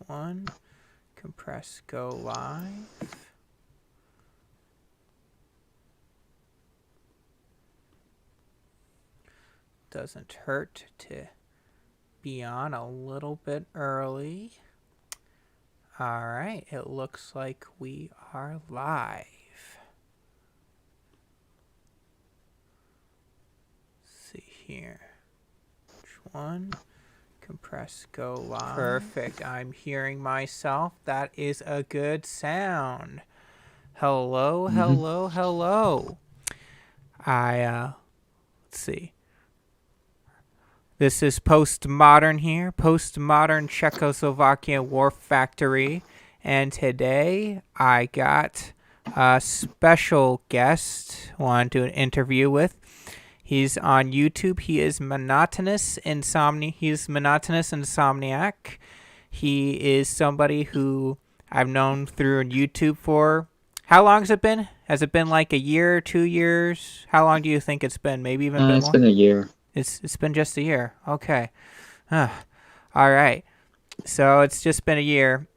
one. Compress, go live. Doesn't hurt to be on a little bit early. All right, it looks like we are live. Let's see here. Which one? Compress, go live. Perfect. I'm hearing myself. That is a good sound. Hello, hello, hello. Let's see. This is Postmodern here, Postmodern Czechoslovakian War Factory, and today I got a special guest I want to do an interview with. He's on YouTube. He is Monotonous Insomniac. He is somebody who I've known through YouTube for, how long has it been? Has it been like a year, 2 years? How long do you think it's been? Maybe even a bit more? It's been a year. It's been just a year. Okay. All right. So it's just been a year.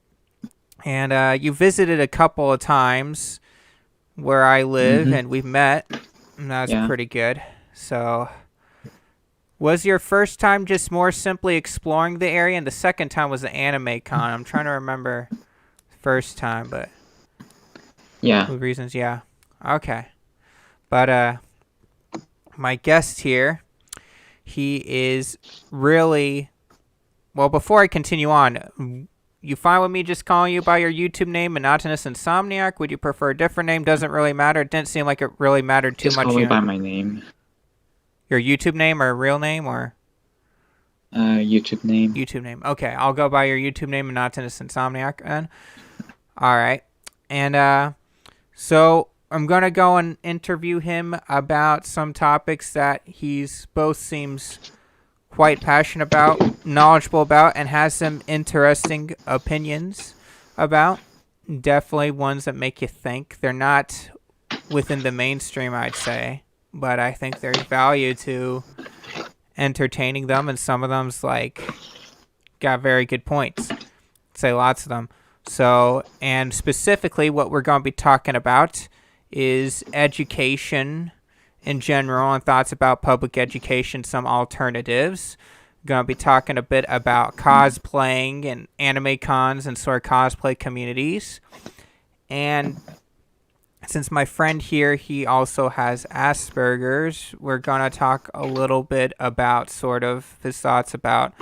And you visited a couple of times where I live, and we've met. And that was pretty good. So was your first time just more simply exploring the area, and the second time was the anime con? I'm trying to remember the first time, but... Yeah. With reasons, yeah. Okay. But my guest here... He is really... Well, before I continue on, you fine with me just calling you by your YouTube name, Monotonous Insomniac? Would you prefer a different name? Doesn't really matter. It didn't seem like it really mattered too much. Just call me by my name. Your YouTube name or real name or? YouTube name. YouTube name. Okay, I'll go by your YouTube name, Monotonous Insomniac, then. All right. And so... I'm going to go and interview him about some topics that he's both seems quite passionate about, knowledgeable about, and has some interesting opinions about. Definitely ones that make you think. They're not within the mainstream, I'd say, but I think there's value to entertaining them, and some of them's like got very good points. I'd say lots of them. So, and specifically what we're going to be talking about is education in general and thoughts about public education, some alternatives. Going to be talking a bit about cosplaying and anime cons and sort of cosplay communities. And since my friend here, he also has Asperger's, we're going to talk a little bit about sort of his thoughts about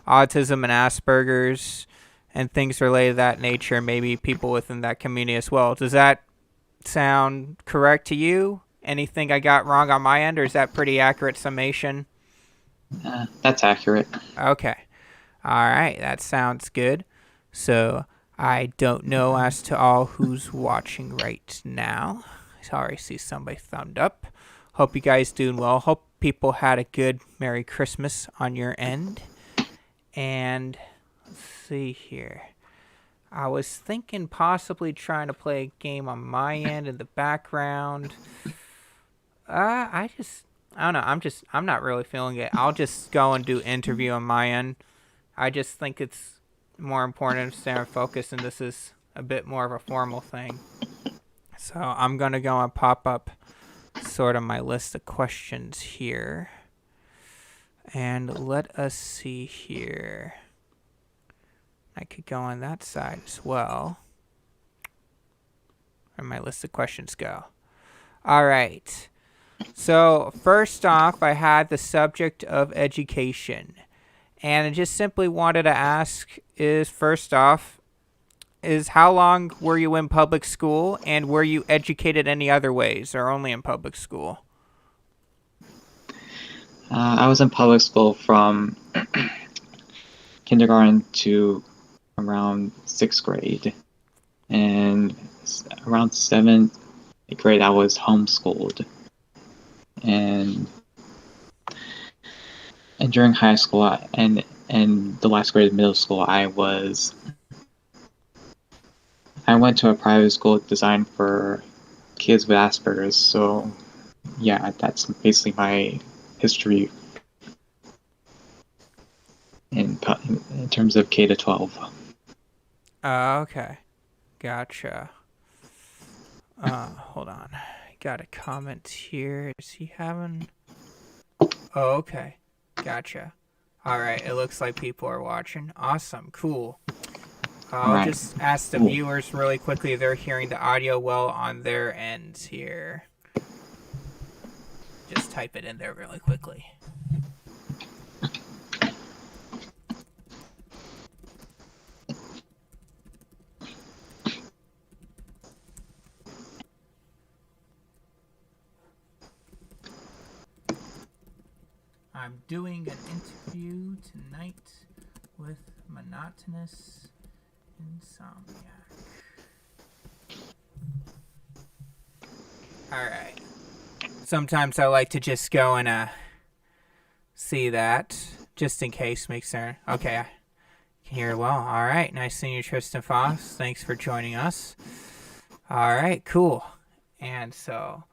autism and Asperger's and things related to that nature, maybe people within that community as well. Does that sound correct to you? Anything I got wrong on my end, or is that pretty accurate summation? That's accurate. Okay. All right. That sounds good. So I don't know as to all who's watching right now. I already see somebody thumbed up. Hope you guys doing well. Hope people had a good Merry Christmas on your end. And let's see here. I was thinking possibly trying to play a game on my end in the background. I don't know. I'm not really feeling it. I'll just go and do interview on my end. I just think it's more important to stay on focus, and this is a bit more of a formal thing. So I'm going to go and pop up sort of my list of questions here. And let us see here. I could go on that side as well. Where my list of questions go. All right. So first off, I had the subject of education. And I just simply wanted to ask is, first off, is how long were you in public school? And were you educated any other ways or only in public school? I was in public school from kindergarten to around 6th grade, and around 7th grade I was homeschooled, and during high school and the last grade of middle school I went to a private school designed for kids with Asperger's. So yeah, that's basically my history in terms of K to 12. Okay. Gotcha. Hold on. Got a comment here. Is he having... Oh, okay. Gotcha. Alright, it looks like people are watching. Awesome. Cool. I'll just ask the viewers really quickly if they're hearing the audio well on their ends here. Just type it in there really quickly. I'm doing an interview tonight with Monotonous Insomniac. Alright. Sometimes I like to just go and see that, just in case. Makes sense. Okay, I can hear well. Alright, nice seeing you, Tristan Foss. Thanks for joining us. Alright, cool. And so...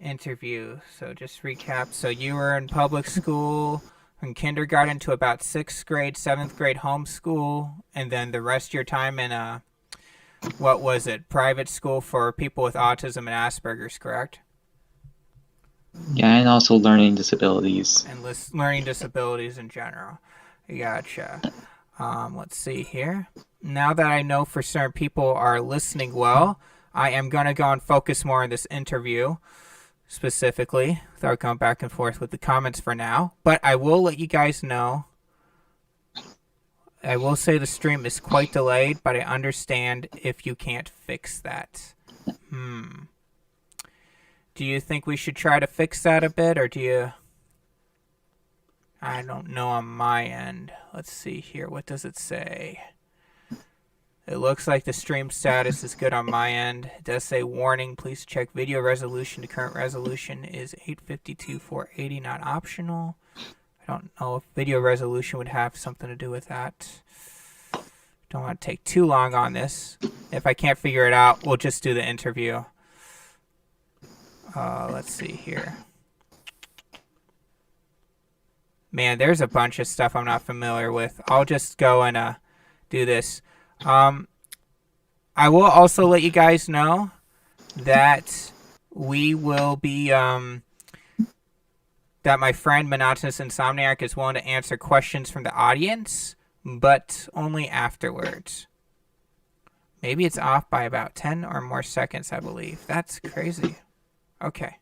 interview. So just recap. So you were in public school from kindergarten to about 6th grade, 7th grade homeschool, and then the rest of your time in what was it, private school for people with autism and Asperger's, correct? Yeah, and also learning disabilities. And learning disabilities in general. Gotcha. Let's see here. Now that I know for certain people are listening well, I am going to go and focus more on this interview specifically, without going back and forth with the comments for now. But I will let you guys know. I will say the stream is quite delayed, but I understand if you can't fix that. Do you think we should try to fix that a bit, or do you... I don't know on my end. Let's see here. What does it say? It looks like the stream status is good on my end. It does say, warning, please check video resolution. The current resolution is 852/480, not optional. I don't know if video resolution would have something to do with that. Don't want to take too long on this. If I can't figure it out, we'll just do the interview. Let's see here. Man, there's a bunch of stuff I'm not familiar with. I'll just go and do this. I will also let you guys know that we will be, that my friend Monotonous Insomniac is willing to answer questions from the audience, but only afterwards. Maybe it's off by about 10 or more seconds, I believe. That's crazy. Okay.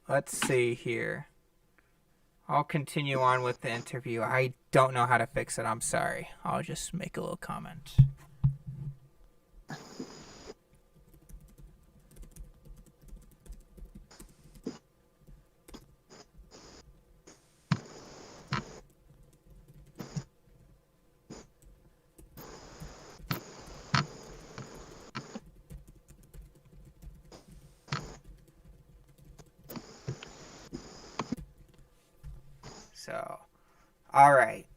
Let's see here. I'll continue on with the interview. I don't know how to fix it. I'm sorry. I'll just make a little comment. So, all right.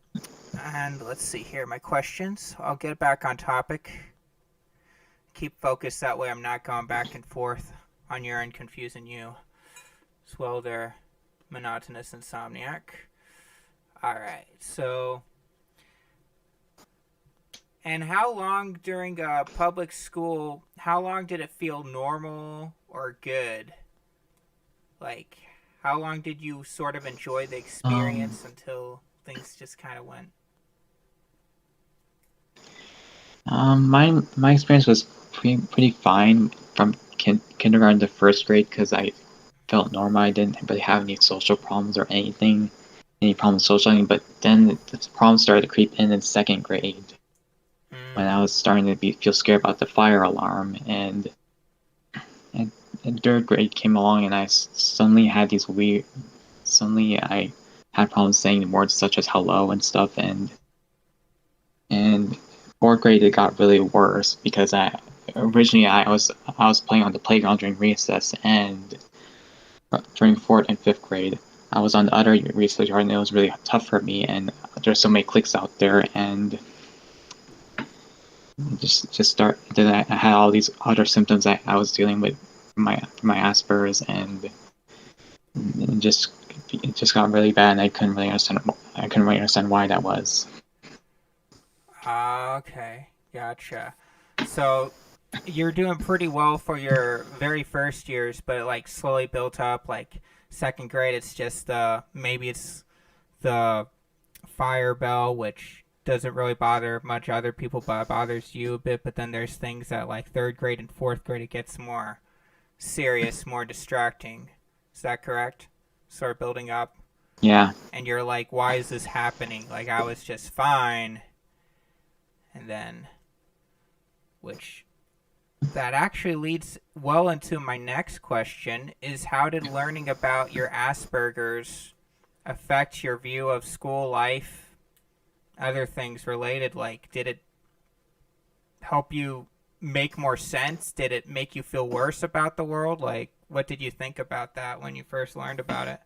And let's see here, my questions. I'll get back on topic. Keep focused, that way I'm not going back and forth on your end, confusing you. As well there, Monotonous Insomniac. All right, so... And how long during public school, how long did it feel normal or good? Like... how long did you sort of enjoy the experience until things just kind of went? My experience was pretty fine from kindergarten to 1st grade because I felt normal. I didn't really have any social problems or anything, any problems socializing. But then the problems started to creep in 2nd grade when I was starting to feel scared about the fire alarm, and 3rd grade came along, and I suddenly had these weird. Suddenly, I had problems saying words such as hello and stuff, and 4th grade it got really worse because originally I was playing on the playground during recess, and during 4th and 5th grade I was on the other recess yard, and it was really tough for me, and there's so many cliques out there, and then I had all these other symptoms that I was dealing with. My Asperger's, and it just got really bad, and I couldn't really understand why that was. Okay, gotcha. So you're doing pretty well for your very first years, but it like slowly built up. Like second grade, it's just maybe it's the fire bell, which doesn't really bother much other people, but bothers you a bit. But then there's things that like third grade and fourth grade, it gets more serious, more distracting. Is that correct? Start building up, Yeah. and you're like, why is this happening? Like I was just fine, and then which that actually leads well into my next question is how did learning about your Asperger's affect your view of school life, other things related? Like, did it help you make more sense? Did it make you feel worse about the world? Like, what did you think about that when you first learned about it?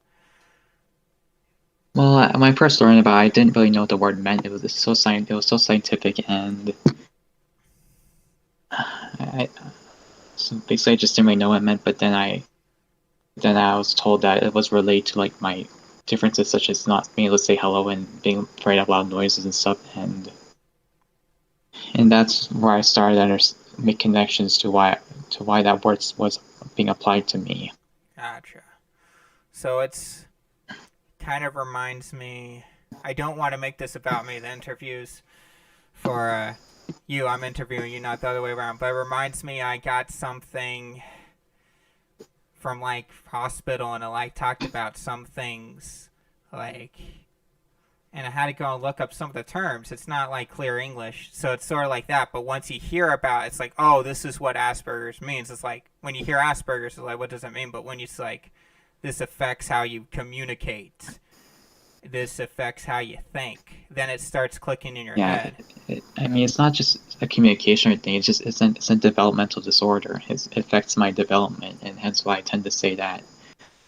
Well, when I first learned about it, I didn't really know what the word meant. It was so scientific, and so basically I just didn't really know what it meant. But then I was told that it was related to like my differences, such as not being able to say hello and being afraid of loud noises and stuff, and that's where I started to make connections to why that word was being applied to me. Gotcha. So it's kind of reminds me. I don't want to make this about me. The interviews for you, I'm interviewing you, not the other way around. But it reminds me, I got something from like hospital, and it like talked about some things, like, and I had to go and look up some of the terms. It's not like clear English, so it's sort of like that. But once you hear about it, it's like, oh, this is what Asperger's means. It's like when you hear Asperger's, it's like, what does it mean? But when it's like, this affects how you communicate, this affects how you think, then it starts clicking in your Yeah, head. I mean, it's not just a communication thing. It's a developmental disorder. It affects my development, and hence why I tend to say that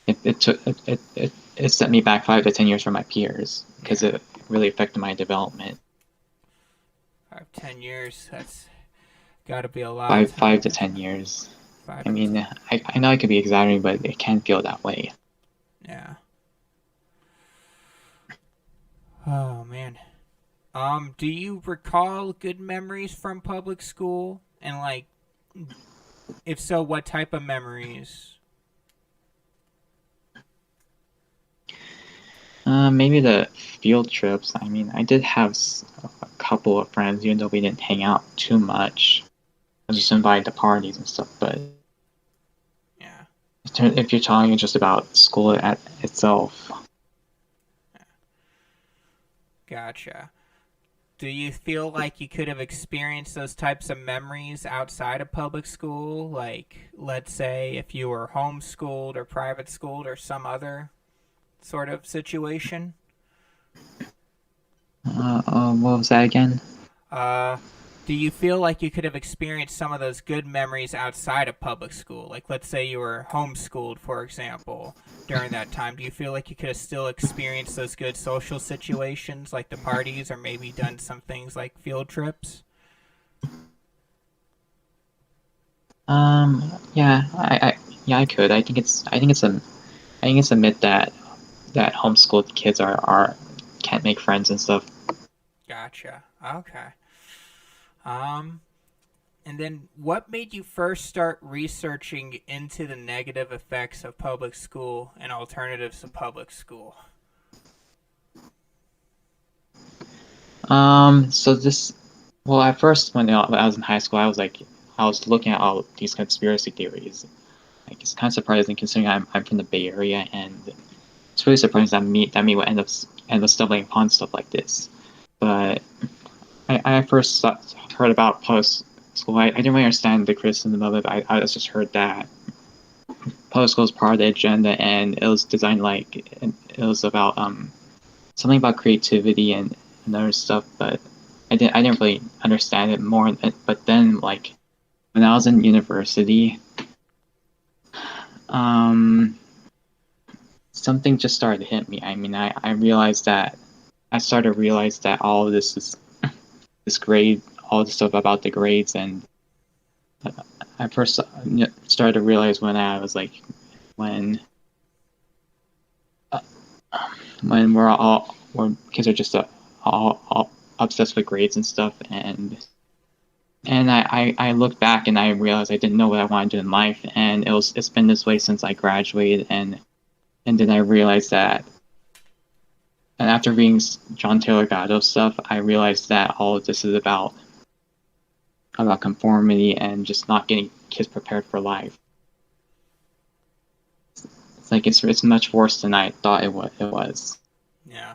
it set me back 5 to 10 years from my peers because Yeah. it really affected my development. 5, 10 years. That's got to be a lot of Five time. to 10 years. Five I to mean, 10. I know I could be exaggerating, but it can feel that way. Yeah. Oh man. Do you recall good memories from public school? And like, if so, what type of memories? Maybe the field trips. I mean, I did have a couple of friends, even though we didn't hang out too much. I was just invited to parties and stuff. But Yeah. if you're talking just about school itself, Gotcha. Do you feel like you could have experienced those types of memories outside of public school? Like, let's say if you were homeschooled or private schooled or some other sort of situation? what was that again? Uh, do you feel like you could have experienced some of those good memories outside of public school? Like, let's say you were homeschooled, for example, during that time. Do you feel like you could have still experienced those good social situations, like the parties, or maybe done some things like field trips? Yeah, yeah, I could. I think it's a myth that homeschooled kids are can't make friends and stuff. Gotcha. Okay. Um, and then what made you first start researching into the negative effects of public school and alternatives to public school? So this, well, at first when I was in high school, I was looking at all these conspiracy theories. Like it's kind of surprising considering I'm from the Bay Area, and it's really surprising that me would end up stumbling upon stuff like this. But I first heard about post school. I didn't really understand the criticism of it. I just heard that post school was part of the agenda, and it was designed like it was about something about creativity and other stuff. But I didn't really understand it more. But then like when I was in university, um, something just started to hit me. I mean, I started to realize that all of this is this grade, all the stuff about the grades, and I first started to realize when I was like when uh, when we're all when kids are just all obsessed with grades and stuff, and I look back and I realized I didn't know what I wanted to do in life, and it's been this way since I graduated, and then I realized that, and after reading John Taylor Gatto stuff, I realized that all of this is about conformity and just not getting kids prepared for life. It's like it's much worse than I thought it was. Yeah.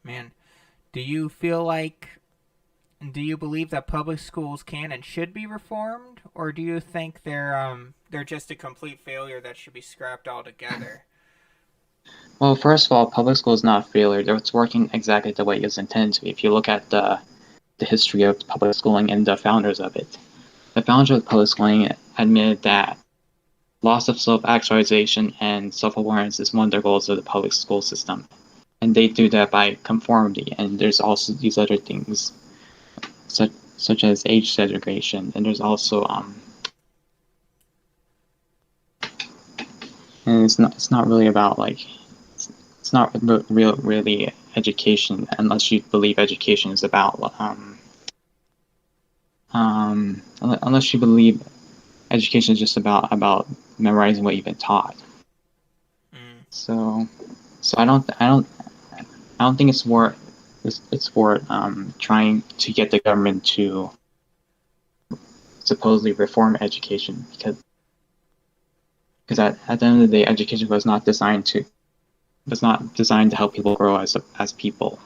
Man, do you believe that public schools can and should be reformed, or do you think they're just a complete failure that should be scrapped altogether? Well, first of all, public school is not a failure. It's working exactly the way it was intended to be. If you look at the history of public schooling and the founders of it, the founders of public schooling admitted that loss of self-actualization and self-awareness is one of the goals of the public school system. And they do that by conformity. And there's also these other things, such as age segregation. And there's also and it's not really about it's not really education, unless you believe education is about unless you believe education is just about memorizing what you've been taught. So I don't think it's worth trying to get the government to supposedly reform education, because at the end of the day, education was not designed to help people grow as people.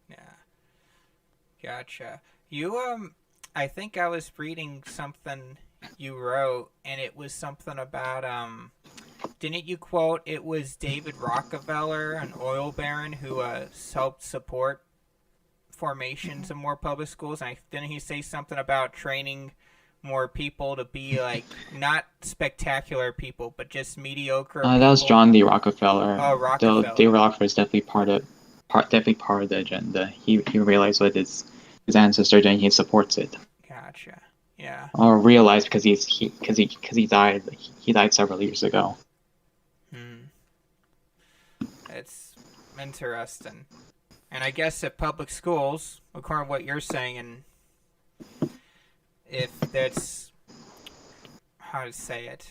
Yeah. Gotcha. You I think I was reading something you wrote, and it was something about didn't you quote it was David Rockefeller, an oil baron, who helped support formations of more public schools? And didn't he say something about training more people to be like not spectacular people, but just mediocre people? That was John D. Rockefeller. Oh, Rockefeller. David Rockefeller is definitely part of the agenda. He realized what his ancestor did, and he supports it. Gotcha. Yeah. Or realized, because he died. He died several years ago. It's interesting. And I guess at public schools, according to what you're saying, and if that's how to say it,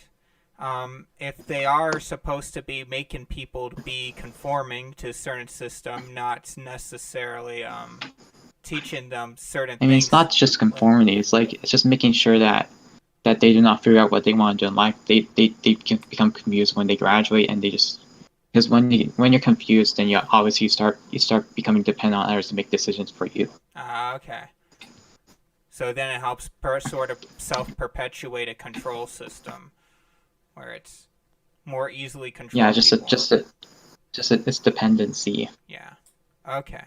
if they are supposed to be making people to be conforming to a certain system, not necessarily teaching them certain things. It's not just conformity. It's just making sure that they do not figure out what they want to do in life. They become confused when they graduate, and they just, because when you're confused, then you obviously start becoming dependent on others to make decisions for you. Okay. So then it helps sort of self-perpetuate a control system where it's more easily controlled. Yeah, it's dependency. Yeah. Okay.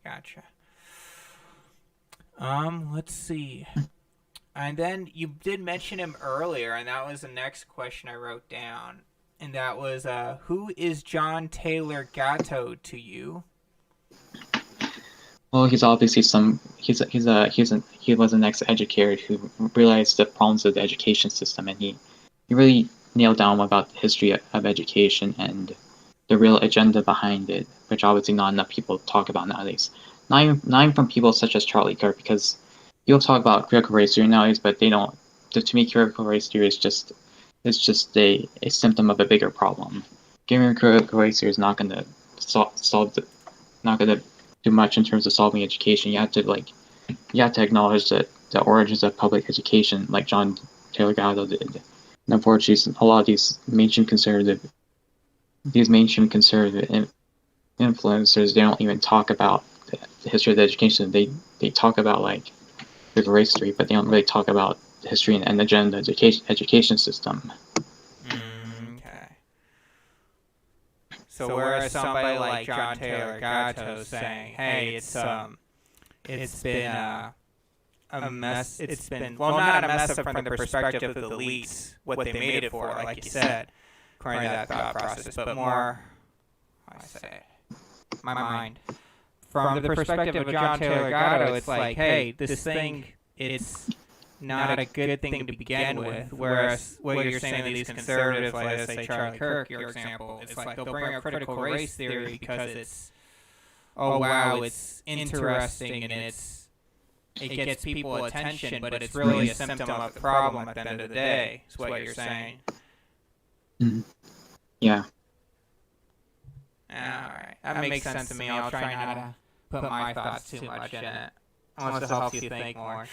Gotcha. Let's see. And then you did mention him earlier, and that was the next question I wrote down. And that was, who is John Taylor Gatto to you? Well, he's obviously he was an ex-educator who realized the problems of the education system, and he really nailed down about the history of education and the real agenda behind it, which obviously not enough people talk about nowadays. Not even from people such as Charlie Kirk, because people talk about critical race theory nowadays, but they don't. To me, critical race theory is just a symptom of a bigger problem. Giving critical race theory is not going to not going to do much in terms of solving education. You have to acknowledge that the origins of public education, like John Taylor Gatto did. And unfortunately, a lot of these mainstream conservative influencers, they don't even talk about the history of the education. They talk about critical race theory, but they don't really talk about the history and agenda of the education system. Okay. So whereas somebody like John Taylor Gatto saying, "Hey, it's been a mess. It's been, well, not a mess from the perspective of the elites, what they made it for, like you said, according to that thought process, but more, my mind. From the perspective of John Taylor Gatto, it's like, hey, this thing, it's not a good thing to begin with. Whereas what you're saying to these conservatives, like let's say Charlie Kirk, your example, it's like they'll bring up critical race theory because it's, oh wow, it's interesting and it gets people attention, but it's really a symptom of the problem at the end of the day, is what you're saying. Mm-hmm. Yeah. Alright, that makes sense to me. I'll try not to put my thoughts too much in it, unless it helps you think more.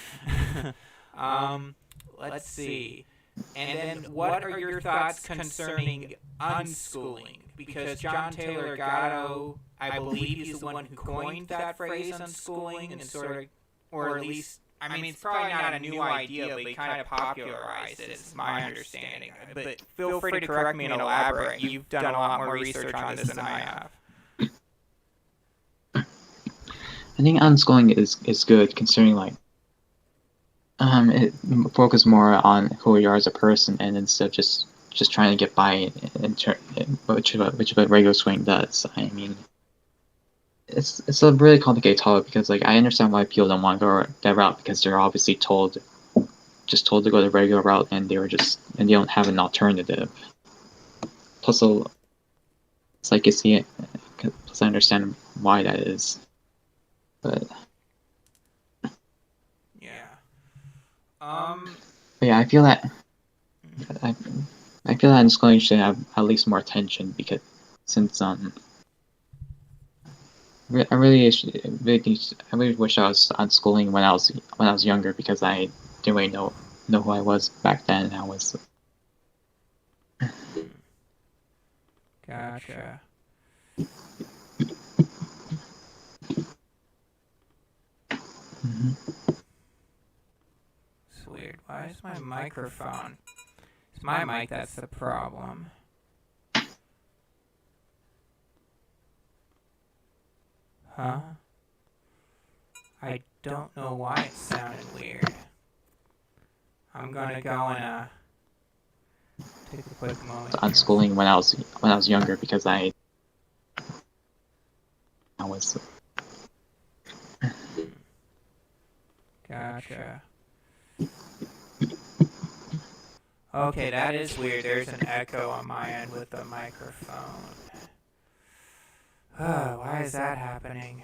Let's see. And then what are your thoughts concerning unschooling? Because John Taylor Gatto, I believe he's the one who coined that phrase unschooling, and sort of, or at least, I mean, it's probably not a new idea, but he kind of popularized it, is my understanding. But feel free to correct me and elaborate. You've done a lot more research on this than I have. I think unschooling is good, considering like it focuses more on who you are as a person, and instead of just trying to get by which a regular schooling does. I mean, it's a really complicated topic because like I understand why people don't want to go that route, because they're obviously told to go the regular route, and they don't have an alternative. Plus, it's like you see it. Plus, I understand why that is, but. But yeah, I feel that unschooling should have at least more attention, because since I really wish I was unschooling when I was younger, because I didn't really know who I was back then. And I was. Gotcha. Mm-hmm. Weird. Why is my microphone? It's my mic that's the problem. Huh? I don't know why it sounded weird. I'm gonna go and take a quick moment. Unschooling when I was younger, because I was. Gotcha. Okay, that is weird. There's an echo on my end with the microphone. Why is that happening?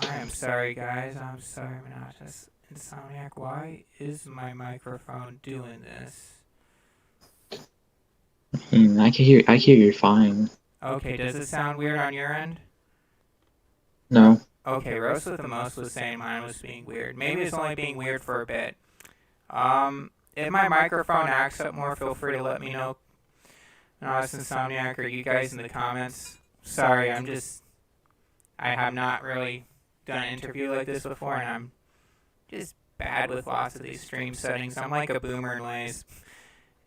I am sorry, guys. I'm sorry, Monotonous Insomniac. Why is my microphone doing this? I can hear you fine. Okay, does it sound weird on your end? No. Okay, Roast with the Most was saying mine was being weird. Maybe it's only being weird for a bit. If my microphone acts up more, feel free to let me know. Monotonous Insomniac, or you guys in the comments. Sorry, I have not really done an interview like this before, and I'm just bad with lots of these stream settings. I'm like a boomer in ways.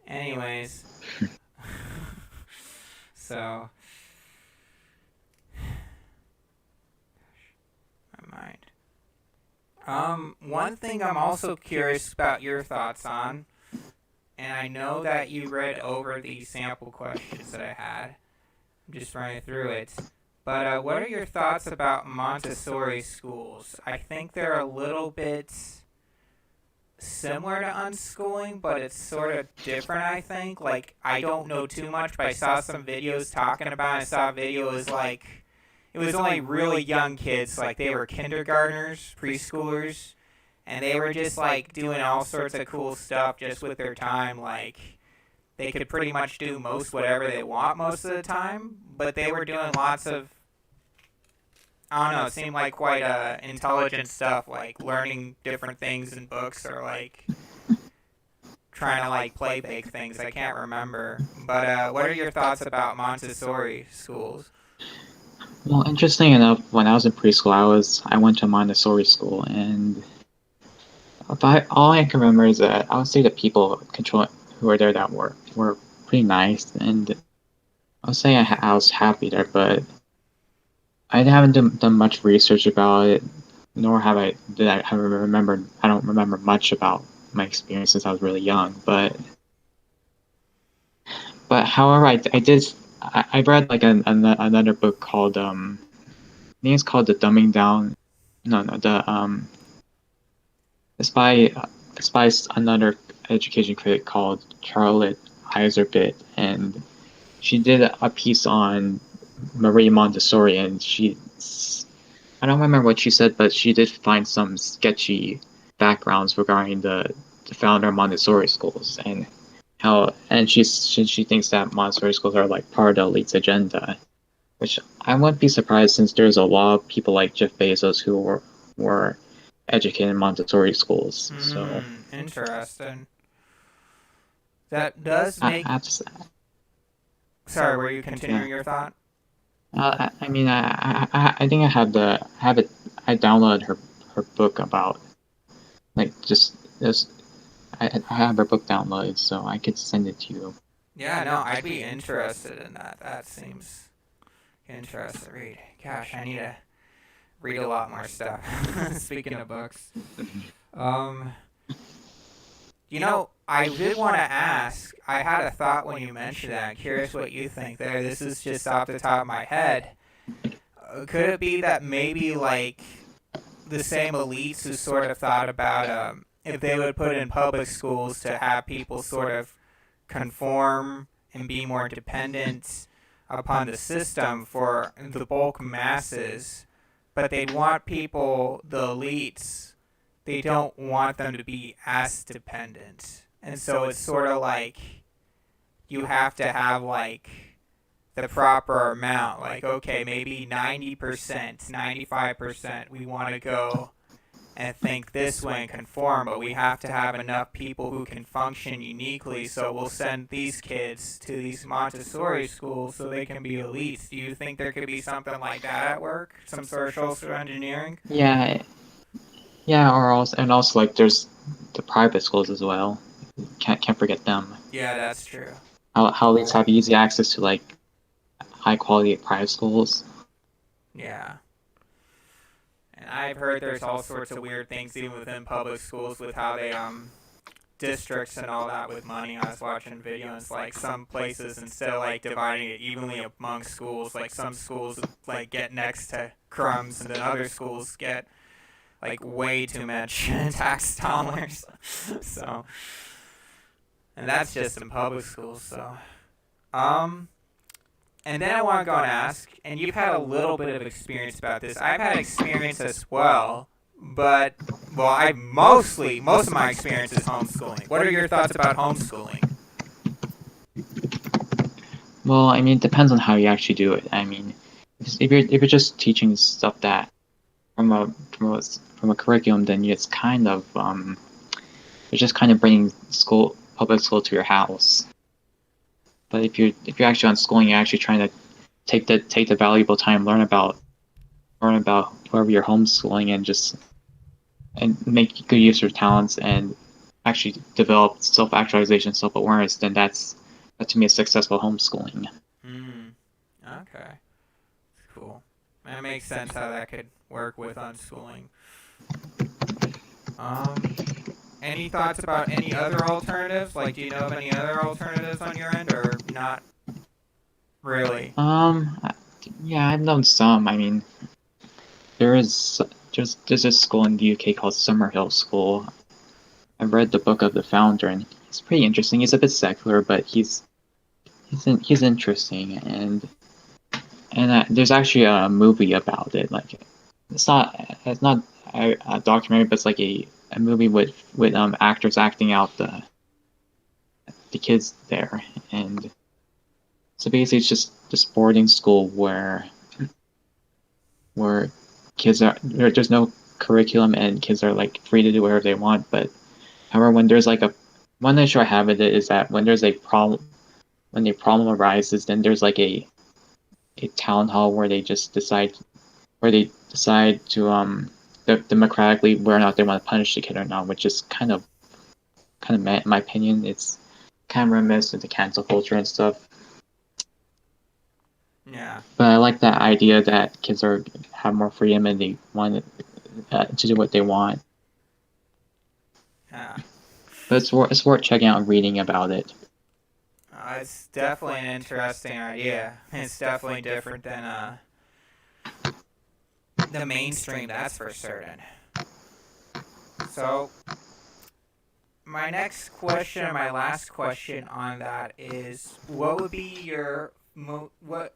Anyways. So. My mind. One thing I'm also curious about your thoughts on, and I know that you read over the sample questions that I had. I'm just running through it. But what are your thoughts about Montessori schools? I think they're a little bit similar to unschooling, but it's sort of different, I think. Like, I don't know too much, but I saw some videos talking about it. I saw a video was like, it was only really young kids, like they were kindergartners, preschoolers, and they were just like doing all sorts of cool stuff just with their time. Like, they could pretty much do most whatever they want most of the time, but they were doing lots of, I don't know, it seemed like quite intelligent stuff, like learning different things in books, or like trying to like play big things. I can't remember. But what are your thoughts about Montessori schools? Well, interesting enough, when I was in preschool, I went to a Montessori school, and all I can remember is that I would say the people who were there that were pretty nice, and I would say I was happy there, but I haven't done much research about it, nor I don't remember much about my experience since I was really young, but however, I read like another book called think it's called The Dumbing Down. No, it's by another education critic called Charlotte Heiserbit, and she did a piece on Marie Montessori, and I don't remember what she said, but she did find some sketchy backgrounds regarding the founder of Montessori schools, and she thinks that Montessori schools are like part of the elite's agenda, which I wouldn't be surprised since there's a lot of people like Jeff Bezos who were educated in Montessori schools. So interesting. That does make. Sorry, were you continuing your thought? I think I have it. I downloaded her book about like just this. I have her book downloaded, so I could send it to you. Yeah, no, I'd be interested in that. That seems interesting to read. Gosh, I need to read a lot more stuff. Speaking of books, you know, I did want to ask. I had a thought when you mentioned that. I'm curious what you think there. This is just off the top of my head. Could it be that maybe like the same elites who sort of thought about if they would put in public schools to have people sort of conform and be more dependent upon the system for the bulk masses, but they'd want people, the elites, they don't want them to be as dependent. And so it's sort of like you have to have like the proper amount. Like, okay, maybe 90%, 95% we want to go and think this way and conform, but we have to have enough people who can function uniquely, so we'll send these kids to these Montessori schools so they can be elites. Do you think there could be something like that at work? Some sort of social engineering? Yeah, or also like there's the private schools as well. Can't forget them. Yeah, that's true. How elites have easy access to like high quality private schools. Yeah. And I've heard there's all sorts of weird things even within public schools with how they districts and all that with money. I was watching videos like some places instead of like dividing it evenly among schools, like some schools like get next to crumbs and then other schools get like way too much tax dollars. So, and that's just in public schools. So, and then I want to go and ask, and you've had a little bit of experience about this. I've had experience as well, but, well, most of my experience is homeschooling. What are your thoughts about homeschooling? Well, I mean, it depends on how you actually do it. I mean, if you're just teaching stuff that from a curriculum, then it's kind of you're just kind of bringing public school to your house. But if you're actually unschooling, you're actually trying to take the valuable time, learn about whoever you're homeschooling, and make good use of your talents and actually develop self-actualization, self-awareness, then that to me is successful homeschooling. Okay. Cool. That makes sense how that could work with unschooling. Any thoughts about any other alternatives? Like, do you know of any other alternatives on your end, or not really? Yeah, I've known some. I mean, there's this school in the UK called Summerhill School. I've read the book of the founder, and he's pretty interesting. He's a bit secular, but he's interesting, and there's actually a movie about it. Like, it's not a documentary, but it's like a movie with actors acting out the kids there, and so basically it's just this boarding school where kids there's no curriculum and kids are like free to do whatever they want. But however, when there's like one issue I have with it is that when there's a problem arises, then there's like a town hall where they decide to democratically whether or not they want to punish the kid or not, which is kind of in my opinion, it's kind of reminiscent of the cancel culture and stuff. Yeah. But I like that idea that kids have more freedom and they want to do what they want. Yeah. But it's worth checking out and reading about it. It's definitely an interesting idea. It's definitely different than the mainstream, that's for certain. So, my next question, or my last question on that is, what would be your,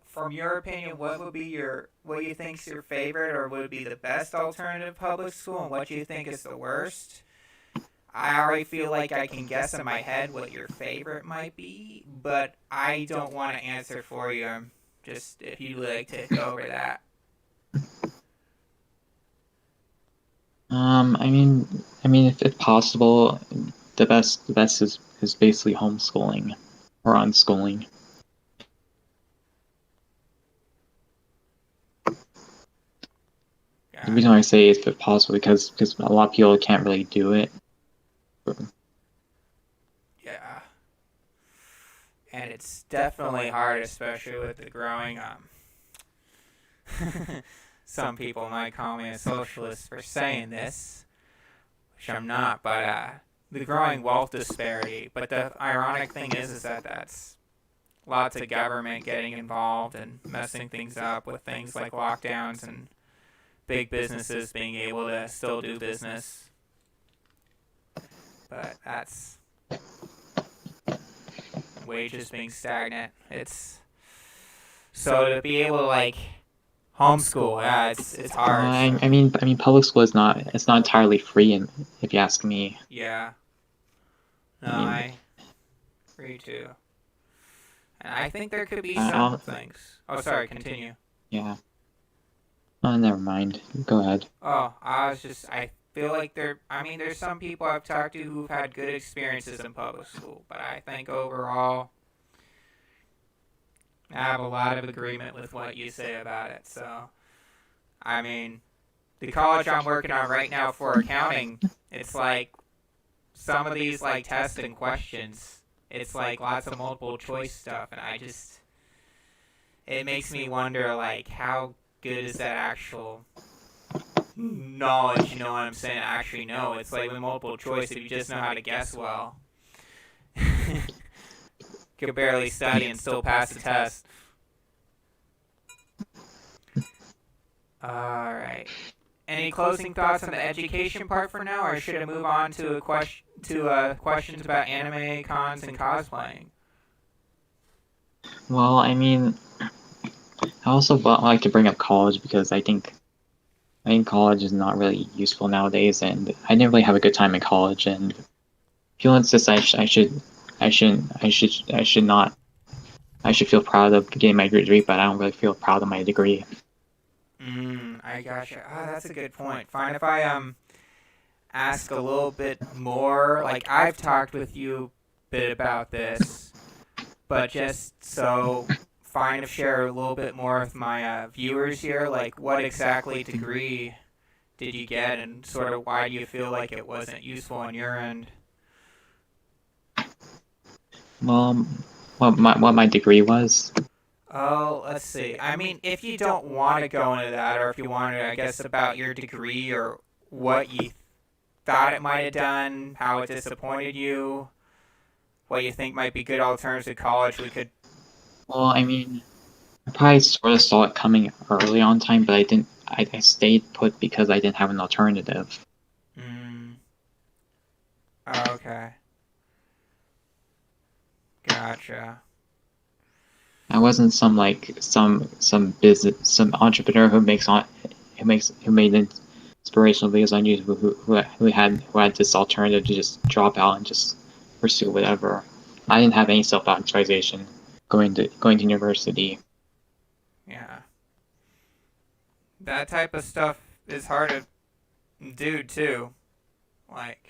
from your opinion, what you think is your favorite or would be the best alternative public school, and what you think is the worst? I already feel like I can guess in my head what your favorite might be, but I don't want to answer for you. Just if you'd like to go over that. I mean, if possible, the best is basically homeschooling or unschooling. The reason why I say is if possible because a lot of people can't really do it. Yeah. And it's definitely hard, especially with the growing some people might call me a socialist for saying this, which I'm not, but the growing wealth disparity. But the ironic thing is that that's lots of government getting involved and messing things up with things like lockdowns and big businesses being able to still do business. But that's wages being stagnant. It's so to be able to like homeschool, yeah, it's hard. I mean, public school is not entirely free, and if you ask me. Yeah. No, I agree too. And I think there could be some things. Oh, sorry, continue. Yeah. Oh, never mind. Go ahead. Oh, I feel like there's some people I've talked to who've had good experiences in public school, but I think overall, I have a lot of agreement with what you say about it. So, I mean, the college I'm working on right now for accounting, it's like some of these like tests and questions, it's like lots of multiple choice stuff, and it makes me wonder like how good is that actual knowledge, you know what I'm saying? I actually know. It's like with multiple choice, if you just know how to guess well, you could barely study and still pass the test. Alright. Any closing thoughts on the education part for now, or should I move on to questions about anime, cons, and cosplaying? Well, I mean, I also like to bring up college because I think college is not really useful nowadays, and I didn't really have a good time in college. And if you insist, I should not. I should feel proud of getting my degree, but I don't really feel proud of my degree. I gotcha. Oh, that's a good point. Fine if I ask a little bit more. Like I've talked with you a bit about this, but just so fine if share a little bit more with my viewers here. Like what exactly degree did you get, and sort of why do you feel like it wasn't useful on your end? Well, what my degree was. Oh, let's see. I mean, if you don't want to go into that, or if you want to, I guess, about your degree or what you thought it might have done, how it disappointed you, what you think might be good alternatives to college, we could... Well, I mean, I probably sort of saw it coming early on time, but I didn't. I stayed put because I didn't have an alternative. Okay. Gotcha. I wasn't some entrepreneur who made inspirational videos on YouTube who had this alternative to just drop out and just pursue whatever. I didn't have any self-actualization going to university. Yeah. That type of stuff is hard to do too. Like.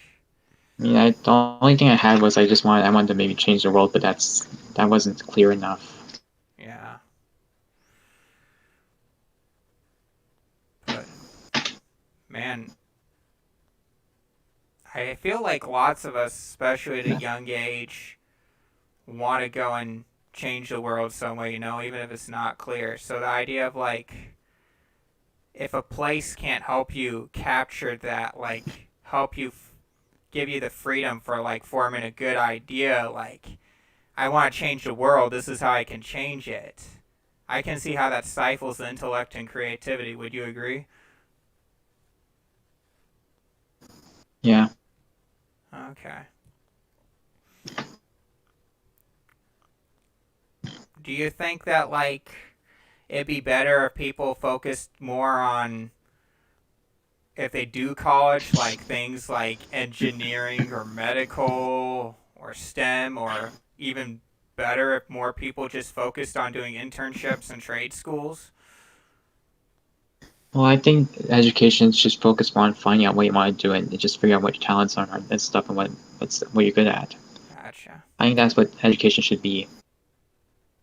Yeah, the only thing I had was I wanted to maybe change the world, but that wasn't clear enough. Yeah. But, man, I feel like lots of us, especially at a young age, want to go and change the world some way, even if it's not clear. So the idea of, like, if a place can't help you capture that, like, help you give you the freedom for, like, forming a good idea, like, I want to change the world, this is how I can change it. I can see how that stifles the intellect and creativity. Would you agree? Yeah. Okay. Do you think that, like, it'd be better if people focused more on, if they do college, like things like engineering or medical or STEM, or even better if more people just focused on doing internships and trade schools? Well, I think education is just focused more on finding out what you want to do and just figure out what your talents are and stuff and what you're good at. Gotcha. I think that's what education should be.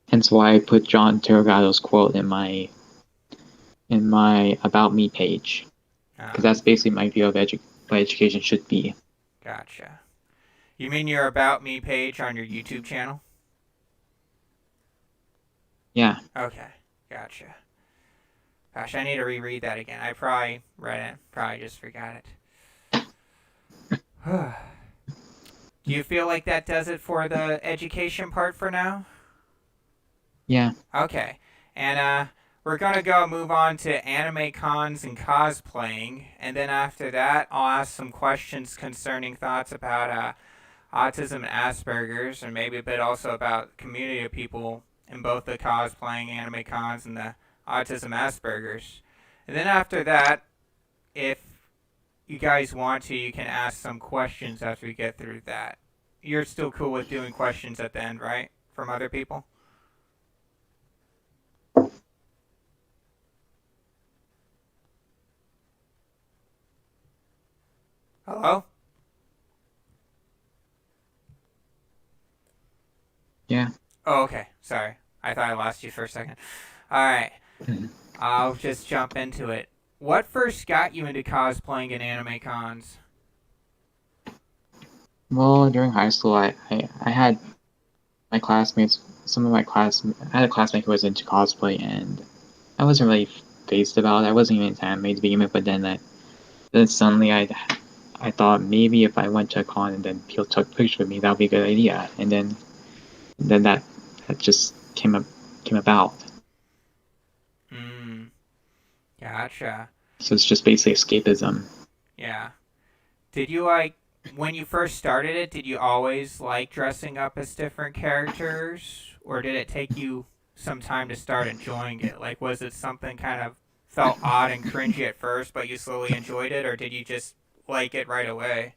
Hence why I put John Gatto's quote in my About Me page, because Ah, that's basically my view of what education should be. gotcha. You mean your About Me page on your YouTube channel? Yeah. Okay, gotcha. Gosh, I need to reread that again. I probably read it, probably just forgot it. Do you feel like that does it for the education part for now? Yeah. Okay. And we're gonna go move on to anime cons and cosplaying, and then after that, I'll ask some questions concerning thoughts about autism and Asperger's, and maybe a bit also about community of people in both the cosplaying, anime cons, and the autism Asperger's. And then after that, if you guys want to, you can ask some questions after we get through that. You're still cool with doing questions at the end, right? From other people? Hello? Yeah. Oh, okay. Sorry. I thought I lost you for a second. Alright. I'll just jump into it. What first got you into cosplaying and anime cons? Well, during high school, I had my classmates, some of my class, I had a classmate who was into cosplay, and I wasn't really phased about it. I wasn't even into anime to begin with, but then suddenly I thought maybe if I went to a con and then people took pictures with me, that would be a good idea. And then that just came about. Hmm. Gotcha. So it's just basically escapism. Yeah. Did you like, when you first started it, did you always like dressing up as different characters? Or did it take you some time to start enjoying it? Like, was it something kind of felt odd and cringy at first, but you slowly enjoyed it? Or did you just like it right away?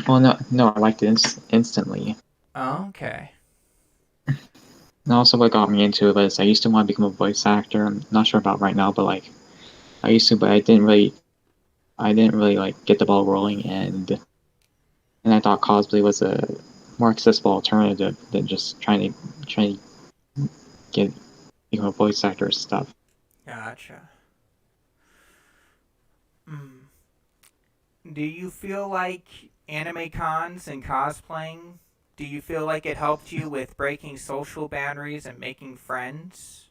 Well, no, I liked it instantly. Oh, okay. And also, what got me into it was I used to want to become a voice actor. I'm not sure about right now, but like I used to, but I didn't really like get the ball rolling, and I thought cosplay was a more accessible alternative than just trying to get become a voice actor and stuff. Gotcha. Mm. Do you feel like anime cons and cosplaying, do you feel like it helped you with breaking social boundaries and making friends?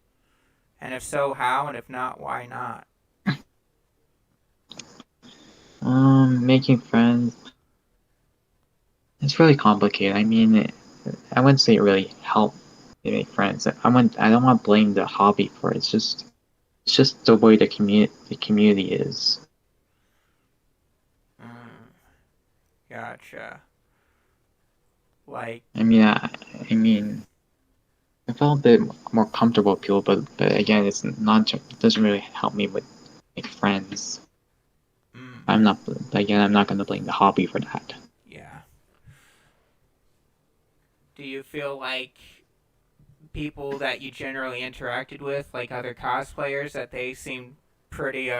And if so, how? And if not, why not? Making friends. It's really complicated. I mean, I wouldn't say it really helped me make friends. I don't want to blame the hobby for it. It's just the way the community is. Mm, gotcha. Like, I mean, I mean, I felt a bit more comfortable with people, but again, it doesn't really help me with make friends. mm, I'm not again. I'm not going to blame the hobby for that. yeah. Do you feel like people that you generally interacted with, like other cosplayers, that they seemed pretty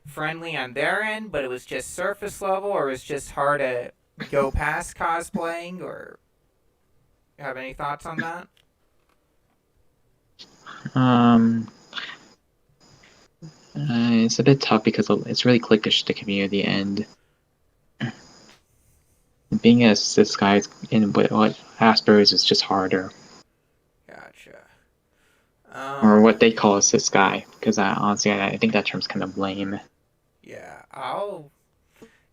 friendly on their end, but it was just surface level, or it was just hard to go past cosplaying, or have any thoughts on that? Um, it's a bit tough because it's really cliquish the community, and being a cis guy in what Asperger's is just harder, Gotcha. or what they call a cis guy. Because honestly, I think that term's kind of lame. Yeah. Oh,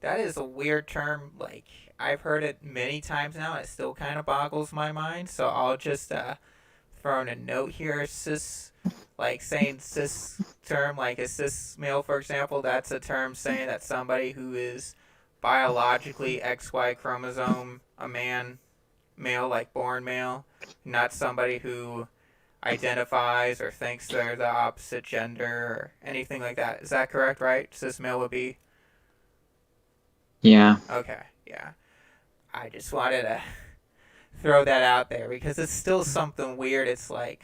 that is a weird term. Like, I've heard it many times now. It still kind of boggles my mind. So I'll just throwing a note here. Cis, like saying cis term, like a cis male, for example, that's a term saying that somebody who is biologically XY chromosome, a male, like born male, not somebody who identifies or thinks they're the opposite gender or anything like that. Is that correct, right? Cis male would be? Yeah. Okay, yeah. I just wanted to throw that out there because it's still something weird. It's like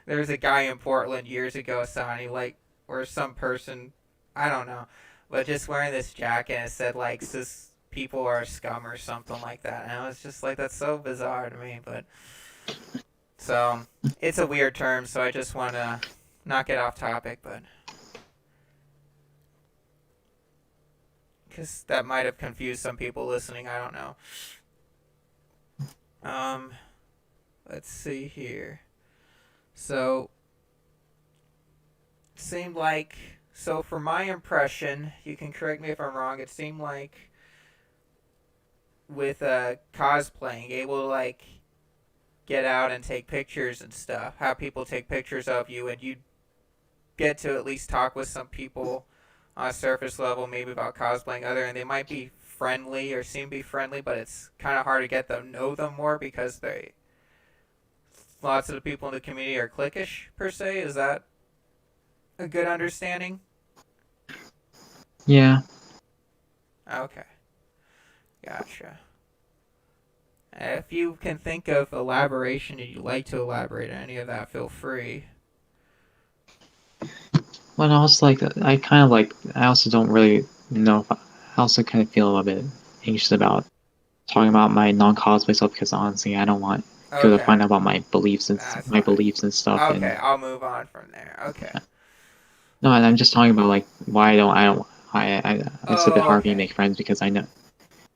there was a guy in Portland years ago, Sonny, like, or some person, I don't know, but just wearing this jacket and it said like cis people are scum or something like that, and I was just like, that's so bizarre to me. But so it's a weird term, so I just want to not get off topic, but because that might have confused some people listening. I don't know. Let's see here. So, it seemed like, so for my impression, you can correct me if I'm wrong, it seemed like with cosplaying, able to like get out and take pictures and stuff, have people take pictures of you, and you get to at least talk with some people on a surface level, maybe about cosplaying other, and they might be friendly or seem to be friendly, but it's kind of hard to get them know them more because lots of the people in the community are cliquish per se. Is that a good understanding? Yeah. Okay, gotcha. If you can think of elaboration and you'd like to elaborate on any of that, feel free. But also, like, I also don't really know. I also kind of feel a little bit anxious about talking about my non-cosplay stuff because honestly, I don't want people to find out about my beliefs and stuff. Okay, And I'll move on from there. Okay. no, and I'm just talking about like why I don't. It's a bit hard for me to make friends because I know,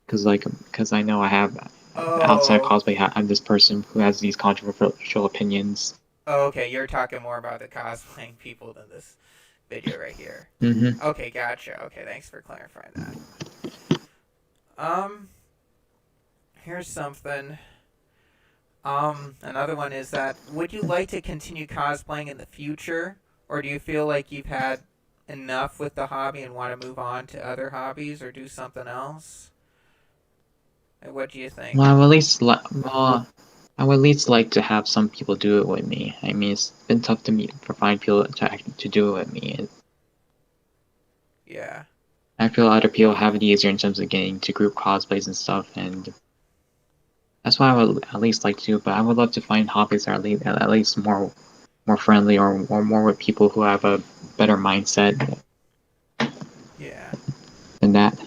because I know I have outside cosplay. I'm this person who has these controversial opinions. Oh, okay, you're talking more about the cosplaying people than this video right here. Mm-hmm. Okay, gotcha. Okay, thanks for clarifying that. Here's something. Another one is that, would you like to continue cosplaying in the future? Or do you feel like you've had enough with the hobby and want to move on to other hobbies or do something else? What do you think? Well, I would at least like to have some people do it with me. I mean, it's been tough to find people to do it with me. Yeah. I feel other people have it easier in terms of getting to group cosplays and stuff, and that's what I would at least like to do. But I would love to find hobbies that are at least more friendly or more with people who have a better mindset. Yeah. Than that.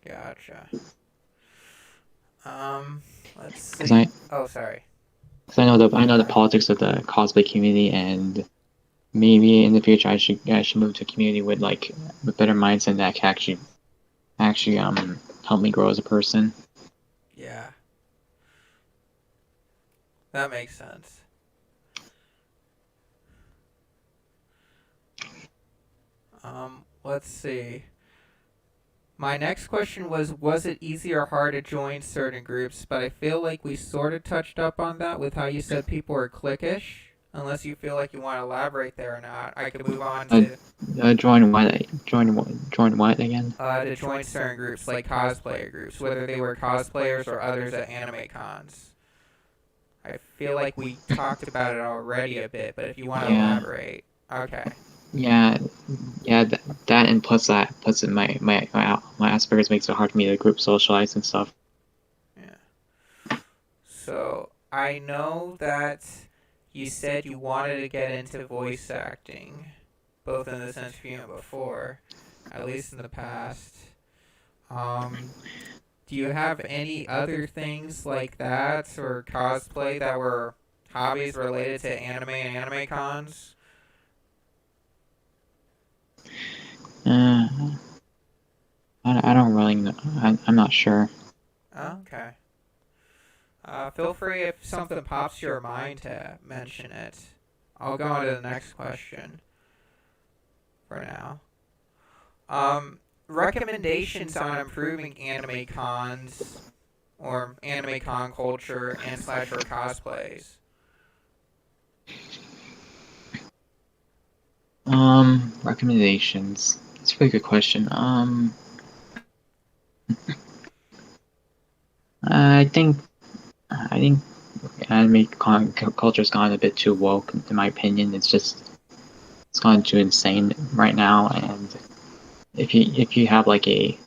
Gotcha. Let's see. Sorry. Because I know the politics of the cosplay community, and maybe in the future I should move to a community with better mindset that can actually help me grow as a person. Yeah. That makes sense. Let's see. My next question was it easy or hard to join certain groups? But I feel like we sort of touched up on that with how you said people are cliquish. Unless you feel like you want to elaborate there or not, I could move on to... Join what? Join what again? To join certain groups, like cosplayer groups, whether they were cosplayers or others at anime cons. I feel like we talked about it already a bit, but if you want to elaborate. Okay. Yeah, that and plus my Asperger's makes it hard for me to group socialize and stuff. Yeah. So I know that you said you wanted to get into voice acting, both in this interview and before, at least in the past. Do you have any other things like that or cosplay that were hobbies related to anime and anime cons? I don't really know. I'm not sure. Okay. Feel free if something pops to your mind to mention it. I'll go on to the next question for now. Recommendations on improving anime cons or anime con culture and slash or cosplays? Recommendations. That's a very good question. I think anime culture's gone a bit too woke, in my opinion. It's gone too insane right now. And if you have like a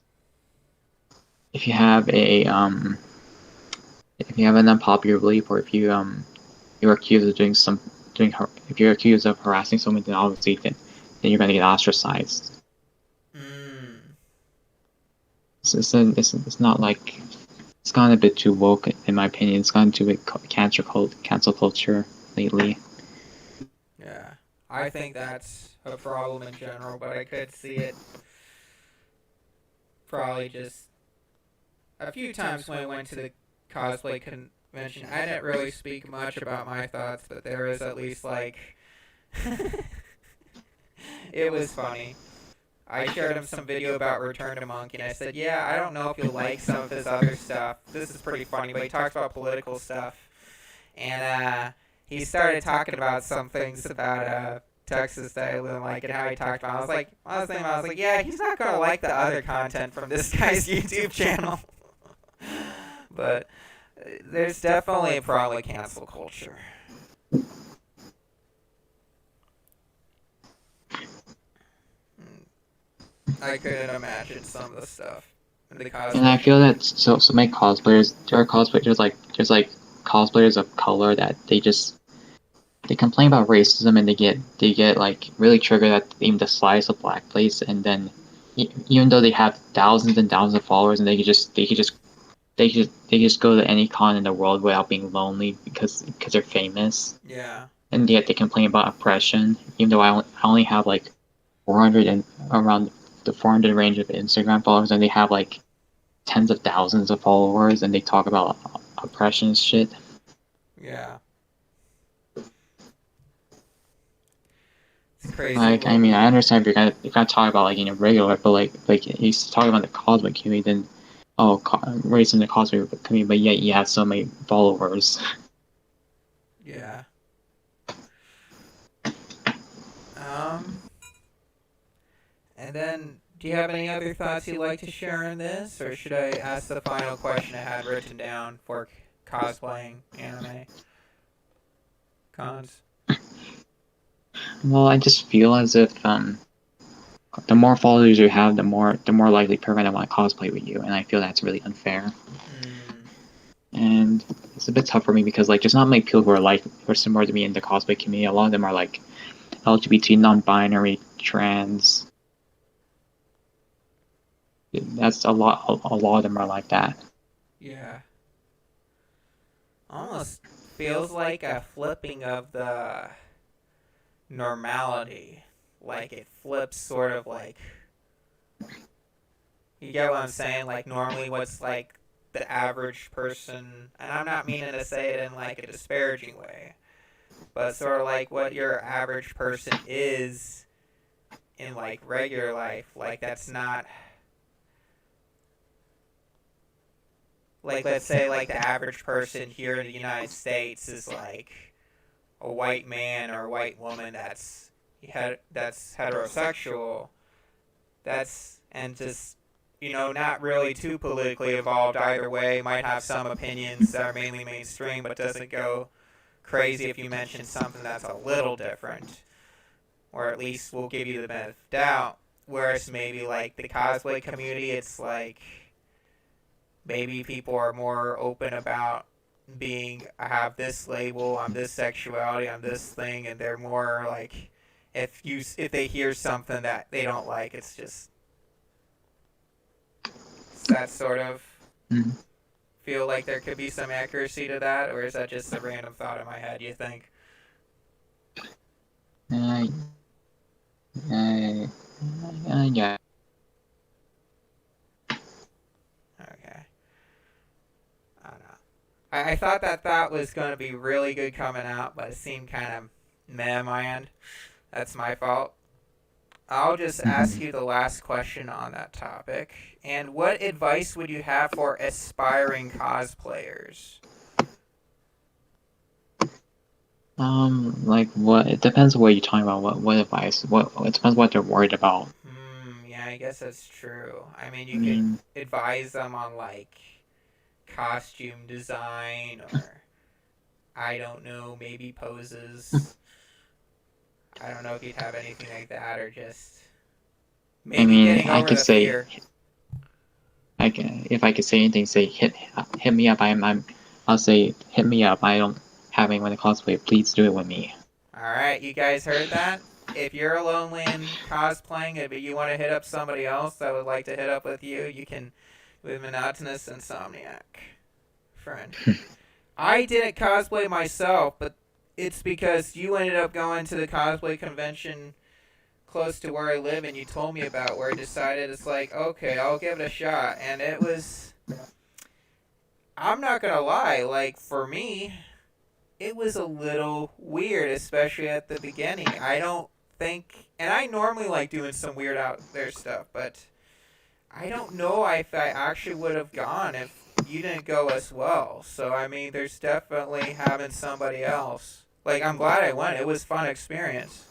if you have a if you have an unpopular belief, or if you're accused of if you're accused of harassing someone, then obviously then you're gonna get ostracized. It's not like it's gone a bit too woke, in my opinion. It's gone too cancel culture lately. Yeah, I think that's a problem in general, but I could see it probably just a few times when I went to the cosplay convention. I didn't really speak much about my thoughts, but there was at least like it was funny. I showed him some video about Return to Monkey, and I said, yeah, I don't know if you'll like some of his other stuff. This is pretty funny, but he talks about political stuff. And he started talking about some things about Texas that I didn't like and how he talked about it. I was like, yeah, he's not going to like the other content from this guy's YouTube channel. But there's definitely a problem with cancel culture. I couldn't imagine some of the stuff in the cosplay. And I feel that so many cosplayers, there are cosplayers there's like cosplayers of color that they complain about racism, and they get like really triggered at even the slice of blackface, and then even though they have thousands and thousands of followers, and they could just go to any con in the world without being lonely because they're famous. Yeah. And yet they complain about oppression, even though I only have like 400 and around the 400 range of Instagram followers, and they have like tens of thousands of followers, and they talk about oppression and shit. Yeah. It's crazy. Like, I mean, I understand if you're gonna talk about like regular, but like he's talking about the cosplay community, then race in the cosplay community, but yet you have so many followers. Yeah. And then, do you have any other thoughts you'd like to share in this, or should I ask the final question I had written down for cosplaying anime cons? Well, I just feel as if the more followers you have, the more likely people are gonna want to cosplay with you, and I feel that's really unfair. And it's a bit tough for me because like there's not many people who are similar to me in the cosplay community. A lot of them are like LGBT, non-binary, trans. That's a lot of them are like that. Yeah. Almost feels like a flipping of the normality. Like it flips sort of like, you get what I'm saying? Like normally what's like the average person, and I'm not meaning to say it in like a disparaging way, but sort of like what your average person is in like regular life, like that's not, like let's say like the average person here in the United States is like a white man or a white woman that's heterosexual, and just, not really too politically evolved either way, might have some opinions that are mainly mainstream, but doesn't go crazy if you mention something that's a little different, or at least we'll give you the benefit of doubt. Whereas maybe like the cosplay community, it's like maybe people are more open about I have this label, I'm this sexuality, I'm this thing, and they're more like, if they hear something that they don't like, it's just that sort of feel like there could be some accuracy to that, or is that just a random thought in my head, you think? Yeah. Okay. I don't know. I thought that was going to be really good coming out, but it seemed kind of meh on my end. That's my fault. I'll just ask you the last question on that topic. And what advice would you have for aspiring cosplayers? Like what? It depends on what you're talking about. What advice? It depends what they're worried about. Yeah, I guess that's true. I mean, you Mm. could advise them on like costume design or I don't know, maybe poses. I don't know if you'd have anything like that or just I maybe mean, getting I over could the say, fear. if I could say anything, say hit me up. I'll say hit me up. I don't have anyone to cosplay. Please do it with me. All right, you guys heard that? If you're lonely in cosplaying, if you want to hit up somebody else that would like to hit up with you, you can with Monotonous Insomniac, friend. I didn't cosplay myself, but it's because you ended up going to the cosplay convention close to where I live and you told me about where I decided it's like, okay, I'll give it a shot. And it was, I'm not going to lie, like for me, it was a little weird, especially at the beginning. I don't think, and I normally like doing some weird out there stuff, but I don't know if I actually would have gone if you didn't go as well. So, I mean, there's definitely having somebody else. Like, I'm glad I went. It was a fun experience.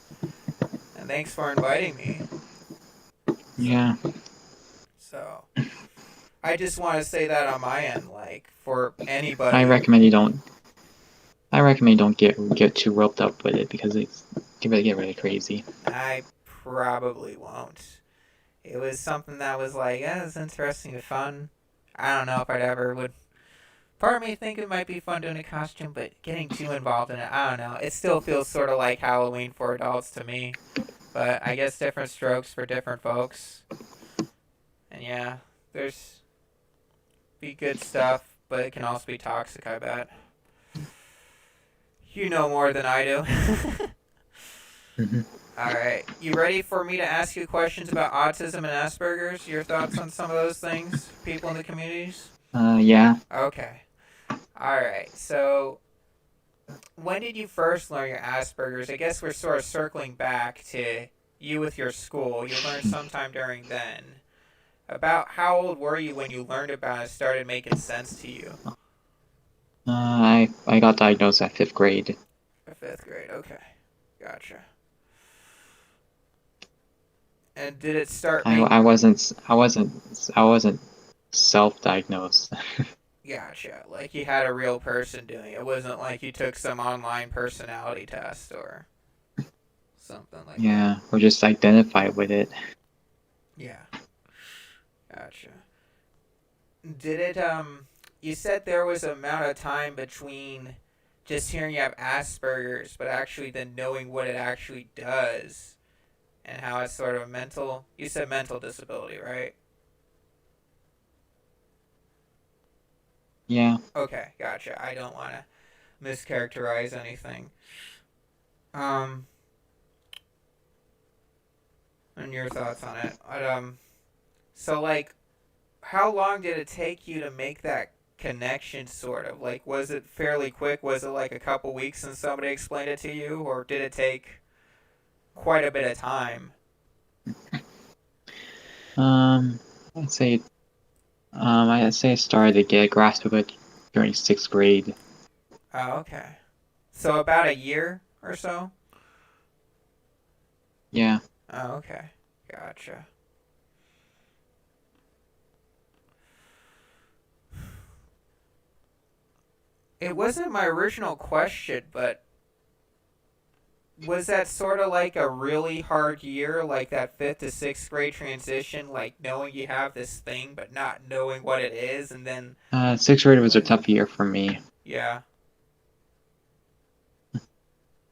And thanks for inviting me. Yeah. So, I just want to say that on my end, like, for anybody. I recommend you don't get too roped up with it because it can get really crazy. I probably won't. It was something that was like, yeah, it's interesting and fun. I don't know if I'd ever would. Part of me think it might be fun doing a costume, but getting too involved in it, I don't know. It still feels sort of like Halloween for adults to me. But I guess different strokes for different folks. And yeah, there's be good stuff, but it can also be toxic, I bet. You know more than I do. Alright, you ready for me to ask you questions about autism and Asperger's? Your thoughts on some of those things? People in the communities? Yeah. Okay. Alright, so when did you first learn your Asperger's? I guess we're sort of circling back to you with your school. You learned sometime during then. About how old were you when you learned about it started making sense to you? I got diagnosed at 5th grade. 5th grade, okay. Gotcha. And did it start I wasn't self-diagnosed. Gotcha. Like you had a real person doing it. It wasn't like you took some online personality test or something like that. Yeah, or just identified with it. Yeah. Gotcha. Did it, you said there was an amount of time between just hearing you have Asperger's, but actually then knowing what it actually does and how it's sort of mental, you said mental disability, right? Yeah. Okay, gotcha. I don't want to mischaracterize anything. And your thoughts on it. But, so like, how long did it take you to make that connection, sort of? Like, was it fairly quick? Was it like a couple weeks since somebody explained it to you? Or did it take quite a bit of time? I'd say I started to get a grasp of it during 6th grade. Oh, okay. So about a year or so? Yeah. Oh, okay. Gotcha. It wasn't my original question, but was that sort of like a really hard year, like that 5th to 6th grade transition, like knowing you have this thing but not knowing what it is, and then 6th grade was a tough year for me. Yeah.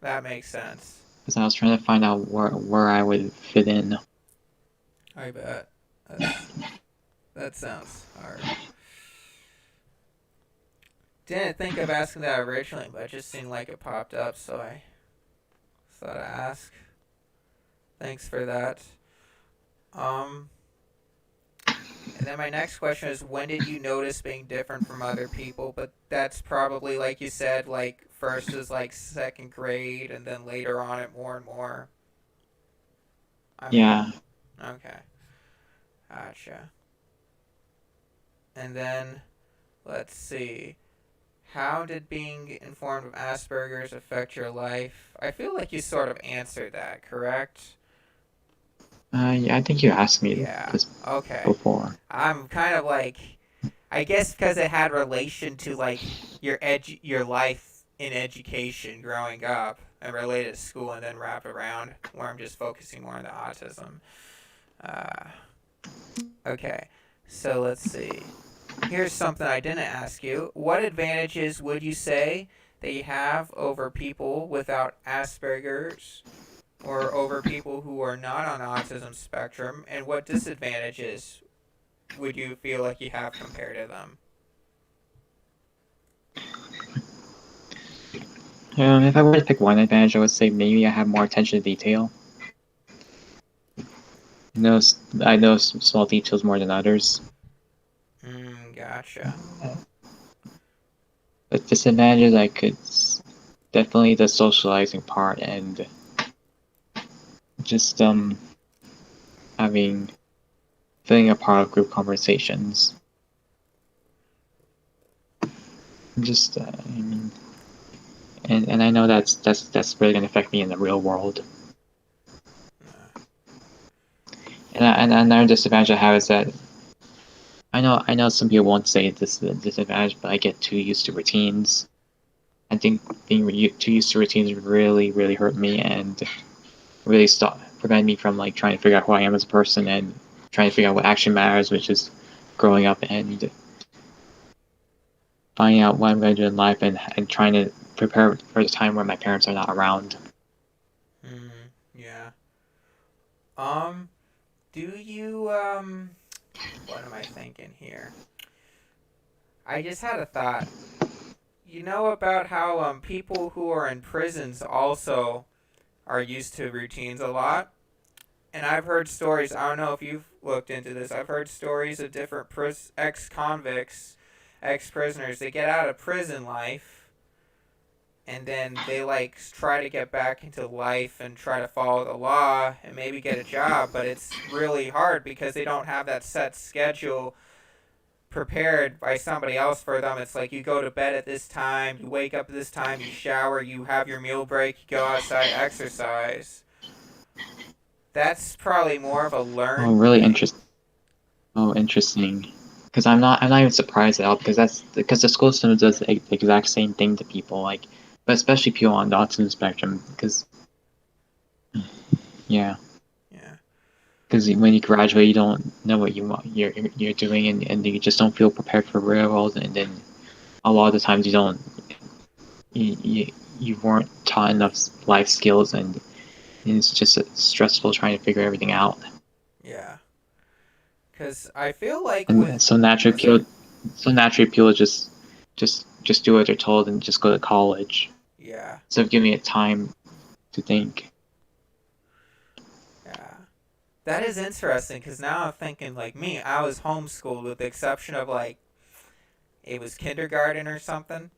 That makes sense. Because I was trying to find out where I would fit in. I bet. That sounds hard. Didn't think of asking that originally, but it just seemed like it popped up, so I thought I'd ask. Thanks for that. And then my next question is, when did you notice being different from other people? But that's probably, like you said, like first is like 2nd grade, and then later on it more and more. I mean, Yeah. okay, gotcha. And then let's see. How did being informed of Asperger's affect your life? I feel like you sort of answered that, correct? Yeah, I think you asked me Yeah. this Okay. before. I'm kind of like, I guess because it had relation to like your life in education growing up and related to school, and then wrapped around where I'm just focusing more on the autism. Uh, okay. So let's see. Here's something I didn't ask you. What advantages would you say that you have over people without Asperger's or over people who are not on the autism spectrum? And what disadvantages would you feel like you have compared to them? If I were to pick one advantage, I would say maybe I have more attention to detail. know, I know small details more than others. Gotcha. But disadvantages, I could definitely the socializing part and just having feeling a part of group conversations. Just I mean, and I know that's really gonna affect me in the real world. And another disadvantage I have is that I know some people won't say this is a disadvantage, but I get too used to routines. I think being too used to routines really hurt me and really prevent me from like trying to figure out who I am as a person and trying to figure out what actually matters, which is growing up and finding out what I'm going to do in life and trying to prepare for the time where my parents are not around. Yeah. Do you what am I thinking here? I just had a thought. You know about how people who are in prisons also are used to routines a lot? And I've heard stories, I don't know if you've looked into this, I've heard stories of different ex-convicts, ex-prisoners, they get out of prison life and then they like try to get back into life and try to follow the law and maybe get a job, but it's really hard because they don't have that set schedule prepared by somebody else for them. It's like you go to bed at this time, you wake up at this time, you shower, you have your meal break, you go outside, exercise. That's probably more of a Oh, learned really thing. interesting. Oh, interesting. Because I'm not even surprised at all because the school system does the exact same thing to people but especially people on the autism spectrum because yeah. Yeah. Because when you graduate, you don't know what you're doing, and you just don't feel prepared for real world. And then a lot of the times you weren't taught enough life skills, and it's just stressful trying to figure everything out. Yeah. Because I feel like And with. Oh, sorry. so naturally people just do what they're told and just go to college Yeah. instead of giving it time to think. Yeah. That is interesting because now I'm thinking like me, I was homeschooled with the exception of like it was kindergarten or something.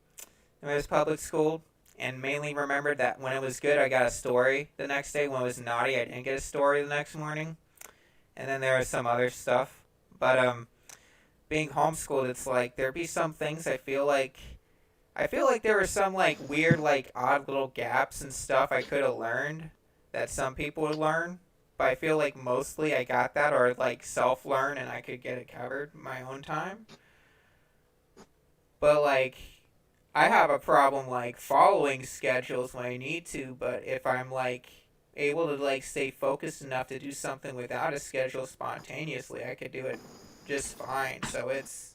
It was public school, and mainly remembered that when it was good, I got a story the next day. When it was naughty, I didn't get a story the next morning. And then there was some other stuff. But being homeschooled, it's like there'd be some things I feel like there were some like weird like odd little gaps and stuff I could have learned that some people would learn. But I feel like mostly I got that or like self learn and I could get it covered my own time. But like I have a problem like following schedules when I need to, but if I'm like able to like stay focused enough to do something without a schedule spontaneously, I could do it just fine. So it's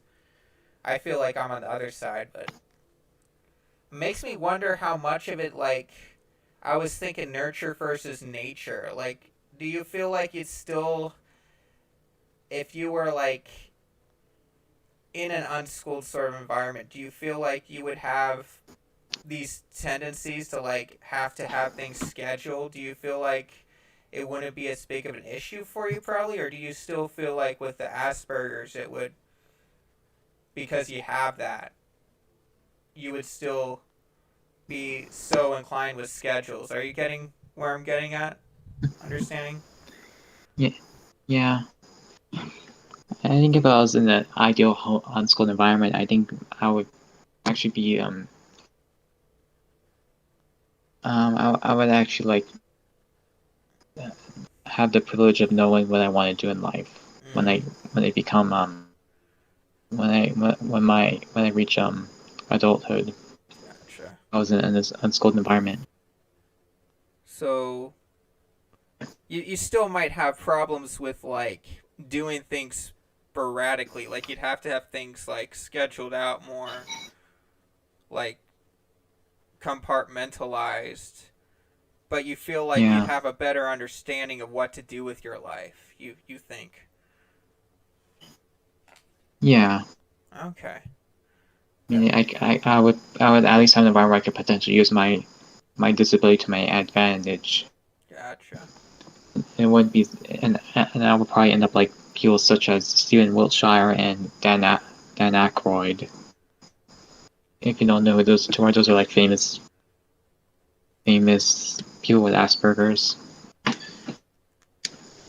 I feel like I'm on the other side, but it makes me wonder how much of it like I was thinking nurture versus nature. Like do you feel like it's still if you were like in an unschooled sort of environment, do you feel like you would have these tendencies to have things scheduled? Do you feel like it wouldn't be as big of an issue for you probably, or do you still feel like with the Asperger's it would because you have that you would still be so inclined with schedules? Are you getting where I'm getting at? Understanding? Yeah, yeah. I think if I was in an ideal unschooled environment, I think I would actually be I would actually like have the privilege of knowing what I want to do in life when I Mm, when I become when I reach adulthood. gotcha. I was in this unschooled environment. So you still might have problems with like doing things sporadically. Like you'd have to have things like scheduled out more, like compartmentalized. But you feel like you'd Yeah, have a better understanding of what to do with your life. You think? yeah. Okay. I mean, I would at least have an environment where I could potentially use my disability to my advantage. Gotcha. It would be, and I would probably end up like people such as Stephen Wiltshire and Dan Aykroyd. If you don't know who those two are, those are like famous people with Asperger's.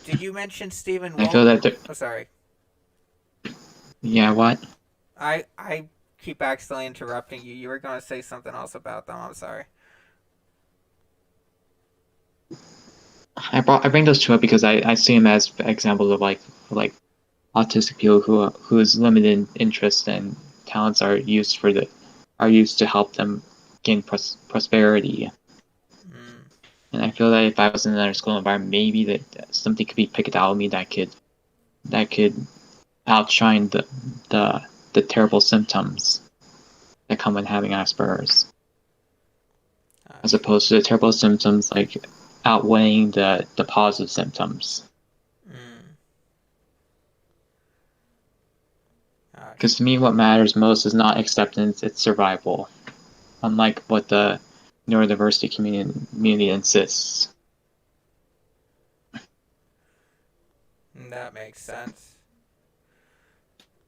Did you mention Stephen And I feel Wolt? that Oh, sorry. yeah, what? I keep accidentally interrupting you. You were going to say something else about them. I'm sorry. I bring those two up because I see them as examples of like autistic people whose limited interests and talents are used to help them gain prosperity. Mm, And I feel that if I was in another school environment, maybe that something could be picked out of me that could outshine the the terrible symptoms that come with having Asperger's, as gotcha. opposed to the terrible symptoms like outweighing the positive symptoms. Mm, Because gotcha. to me, what matters most is not acceptance; it's survival. Unlike what the neurodiversity community insists. That makes sense.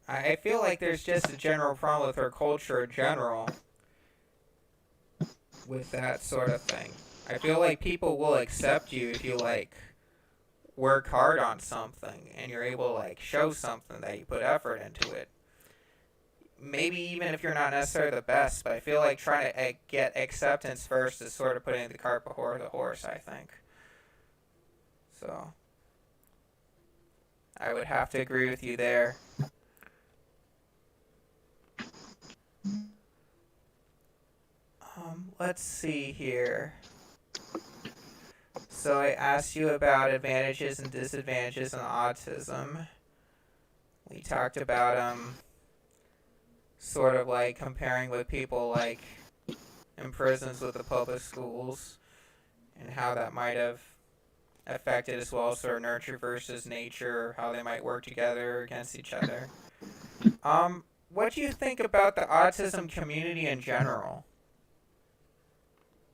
I feel like there's just a general problem with our culture in general with that sort of thing. I feel like people will accept you if you like work hard on something and you're able to like show something that you put effort into it. Maybe even if you're not necessarily the best, but I feel like trying to get acceptance first is sort of putting the cart before the horse, I think. So I would have to agree with you there. Let's see here. So I asked you about advantages and disadvantages in autism. We talked about sort of like comparing with people like in prisons with the public schools and how that might have affected as well, sort of nurture versus nature, how they might work together against each other. What do you think about the autism community in general?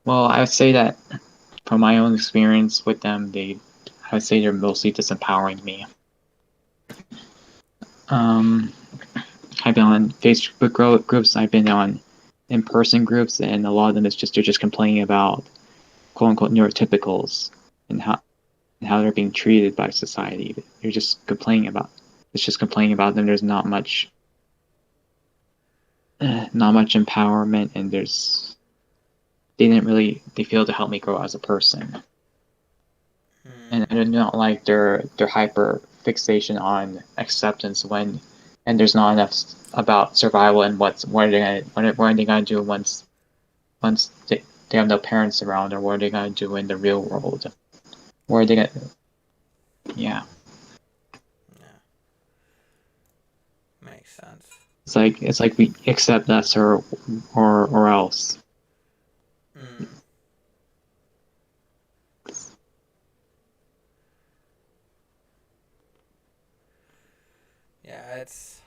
Well, I would say that from my own experience with them, I would say they're mostly disempowering me. Um, I've been on Facebook groups. I've been on in-person groups, and a lot of them is just they're just complaining about quote unquote neurotypicals and how they're being treated by society. They're just complaining about it's just complaining about them. There's not much empowerment, and they failed to help me grow as a person. And Hmm. I do not like their hyper fixation on acceptance and there's not enough about survival and what are they gonna do once they have no parents around, or what are they gonna do in the real world? Where are they gonna yeah. Yeah, makes sense. It's like we accept us or else. Hmm. Yeah, it's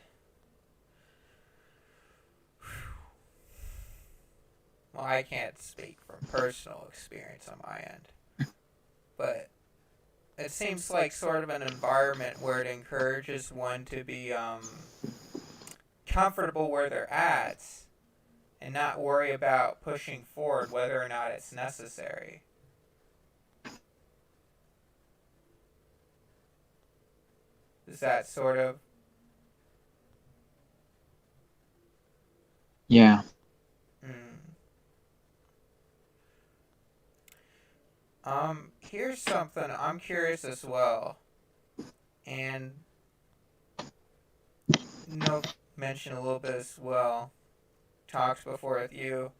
well, I can't speak from personal experience on my end, but it seems like sort of an environment where it encourages one to be comfortable where they're at and not worry about pushing forward whether or not it's necessary. Is that sort of... Yeah. Here's something I'm curious as well, and mention a little bit as well. Talked before with you,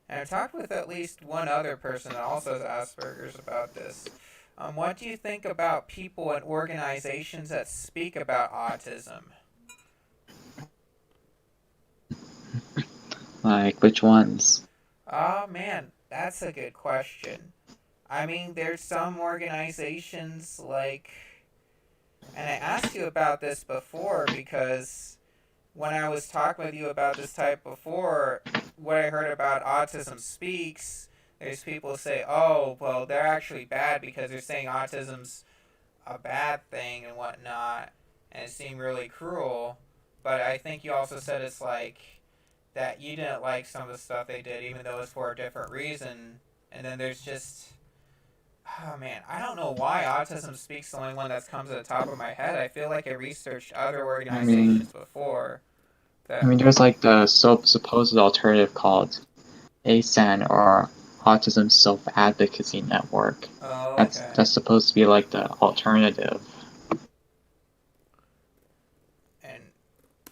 and I've talked with at least one other person that also has Asperger's about this. What do you think about people and organizations that speak about autism? Like, which ones? Oh man, that's a good question. I mean, there's some organizations like, and I asked you about this before because when I was talking with you about this type before, what I heard about Autism Speaks, there's people say, oh, well, they're actually bad because they're saying autism's a bad thing and whatnot, and it seemed really cruel. But I think you also said it's like that you didn't like some of the stuff they did, even though it was for a different reason. And then there's just, oh man, I don't know why Autism Speaks is the only one that comes to the top of my head. I feel like I researched other I mean, organizations before. there's like the supposed alternative called ASAN, or Autism Self-Advocacy Network. Oh, That's okay. that's supposed to be like the alternative. And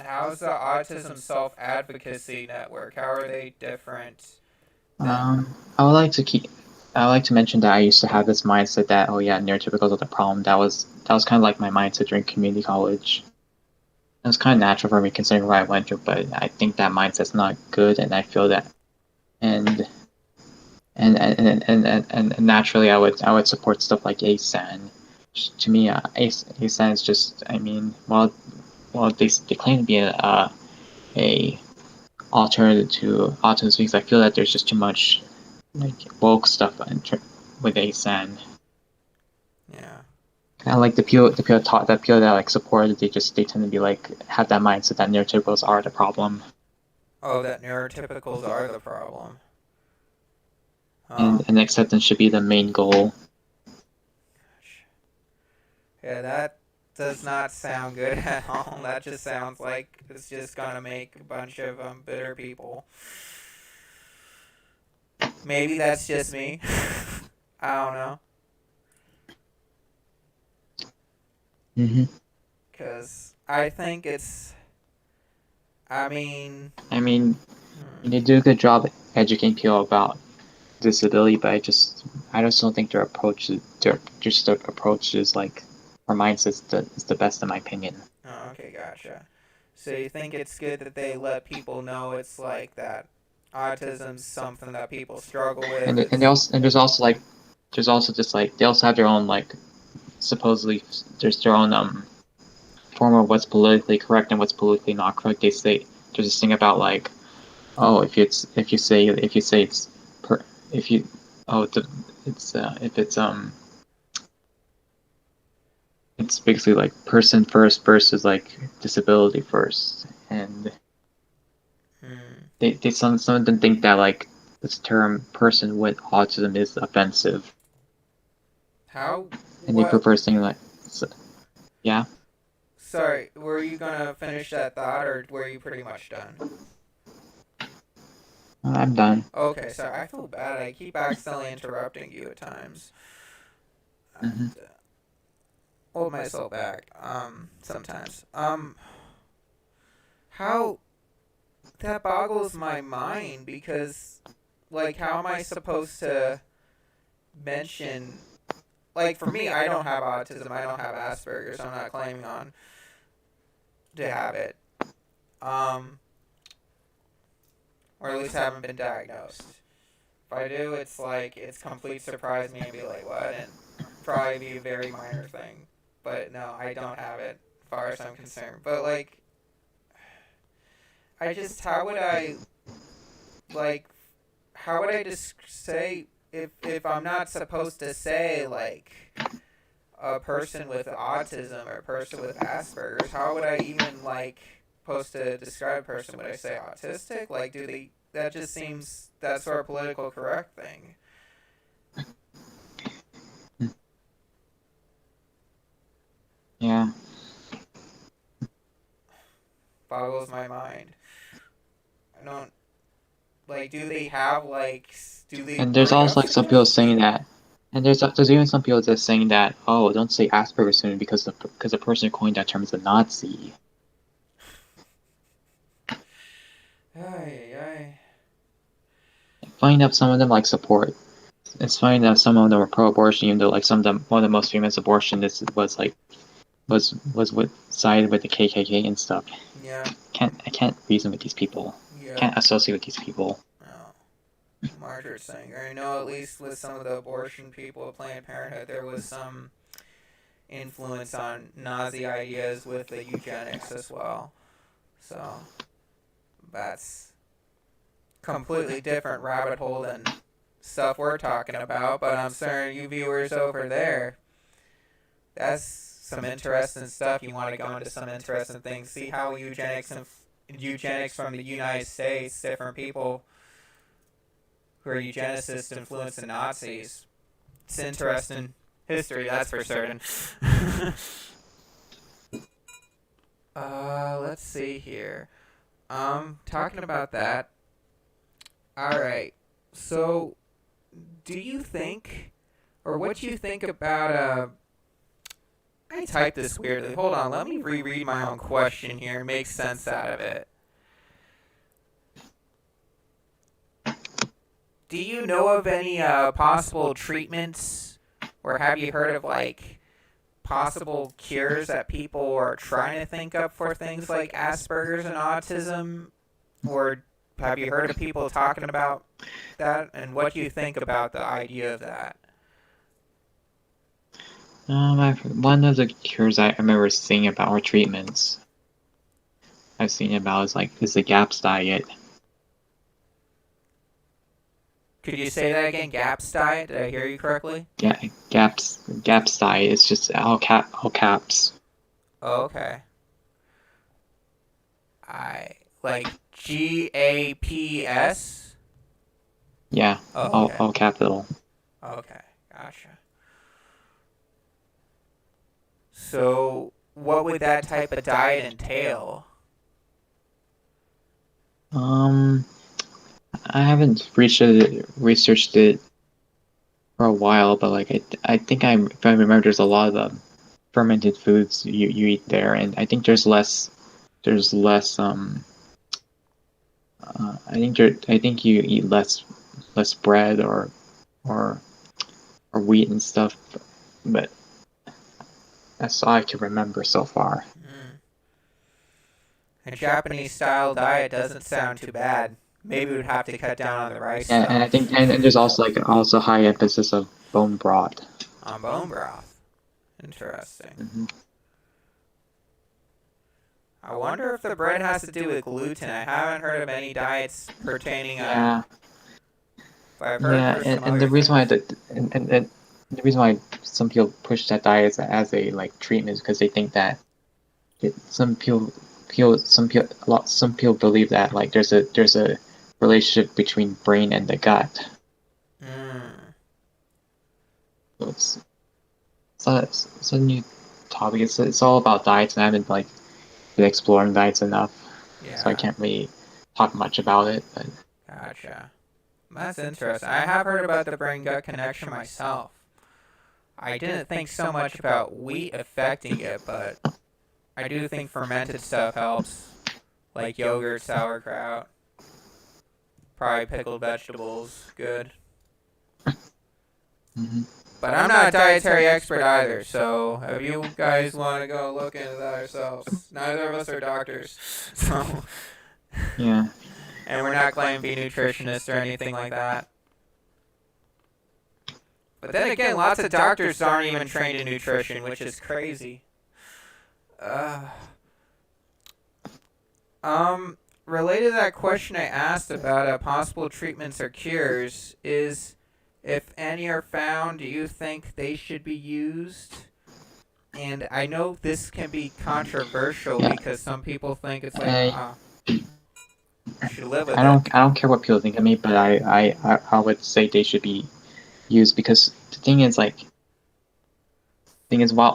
how's the Autism Self-Advocacy Network? How are they different than... I would like to mention that I used to have this mindset that, oh yeah, neurotypicals are the problem. That was kind of like my mindset during community college. It was kind of natural for me considering what I went through, but I think that mindset's not good, and I feel that, and and naturally I would support stuff like ASAN. To me, ASAN is just, I mean, well they claim to be a alternative to Autism Speaks. I feel that there's just too much like woke stuff with ASAN. Yeah. Kind of like the people that like support it, they tend to be like have that mindset that neurotypicals are the problem, Oh, that neurotypicals are the problem. and acceptance should be the main goal. Yeah, that does not sound good at all. That just sounds like it's just gonna make a bunch of bitter people. Maybe that's just me. I don't know. Mm-hmm. Because I think it's... I mean... I mean, they do a good job educating people about disability, but I just don't think their approach is like, or mindset is the best in my opinion. Oh, okay, gotcha. So you think it's good that they let people know it's like that autism's something that people struggle with. And It's... there's also just like they also have their own like supposedly there's their own form of what's politically correct and what's politically not correct. They say there's this thing about like, oh, if you say it's per if you oh the it's if it's basically like person first versus like disability first, and some of them think that like this term person with autism is offensive, How? and they What? prefer saying like, so, yeah. Sorry, were you gonna finish that thought, or were you pretty much done? I'm done. Okay, sorry. I feel bad. I keep accidentally interrupting you at times. I Mm-hmm. have to hold myself back. Sometimes. How... That boggles my mind because, like, how am I supposed to mention... Like, for me, I don't have autism. I don't have Asperger, so I'm not claiming on to have it. Um, or at least haven't been diagnosed. If I do, it's like, it's complete surprise me and be like, what? And probably be a very minor thing. But no, I don't have it, as far as I'm concerned. But, like, how would I, like, how would I just say, if I'm not supposed to say, like, a person with autism or a person with Asperger's, how would I even, like, supposed to describe a person? Would I say autistic? Like, that just seems that sort of political correct thing. Yeah. boggles my mind. I don't like. Do they have like? Do they And there's bring also up like some stuff? people saying that, and there's even some people just saying that, oh, don't say Asperger soon because the person who coined that term is a Nazi. Ay, ay. Funny enough, some of them like support. It's funny that some of them were pro-abortion, even though like some of them, one of the most famous abortionists was with sided with the KKK and stuff. Yeah. I can't reason with these people. Yeah. Can't associate with these people. No. Margaret Sanger. I know at least with some of the abortion people at Planned Parenthood, there was some influence on Nazi ideas with the eugenics as well. So that's completely different rabbit hole than stuff we're talking about, but I'm certain you viewers over there, that's some interesting stuff. You want to go into some interesting things, see how eugenics from the United States, different people who are eugenicists influence the Nazis. It's interesting history, that's for certain. Let's see here. Talking about that. Alright. So, do you think, or what do you think about, I typed this weirdly. Hold on, let me reread my own question here and make sense out of it. Do you know of any possible treatments, or have you heard of like possible cures that people are trying to think up for things like Asperger's and autism? Or have you heard of people talking about that? And what do you think about the idea of that? One of the cures I remember seeing about, or treatments I've seen about, is the GAPS diet. Could you say that again? GAPS diet? Did I hear you correctly? Yeah, GAPS diet. It's just all caps. Oh, okay. Like GAPS? Yeah, Oh, okay. all capital. Okay, gotcha. So, what would that type of diet entail? I haven't researched it for a while, but like I think if I remember, there's a lot of the fermented foods you eat there, and I think there's less I think you eat less bread or wheat and stuff, but that's all I can remember so far. A Japanese style diet doesn't sound too bad. Maybe we'd have to cut down on the rice And stuff. I think and there's also also high emphasis of bone broth. On bone broth. Interesting. Mm-hmm. I wonder if the bread has to do with gluten. I haven't heard of any diets pertaining. Yeah. But I've heard And the reason why the reason why some people push that diet as a like treatment is because they think that some people believe that like there's a relationship between brain and the gut. So it's a new topic. It's all about diets, and I haven't like been exploring diets enough, so I can't really talk much about it. But gotcha. That's interesting. I have heard about the brain-gut connection myself. I didn't think so much about wheat affecting it, but I do think fermented stuff helps, like yogurt, sauerkraut, probably pickled vegetables, good. Mm-hmm. But I'm not a dietary expert either, so if you guys want to go look into that yourselves, neither of us are doctors, so yeah. And we're not claiming to be nutritionists or anything like that. But then again, lots of doctors aren't even trained in nutrition, which is crazy. Related to that question I asked about possible treatments or cures is, if any are found, do you think they should be used? And I know this can be controversial because some people think it's like, should live with I don't care what people think of me, but I would say they should be used, because the thing is while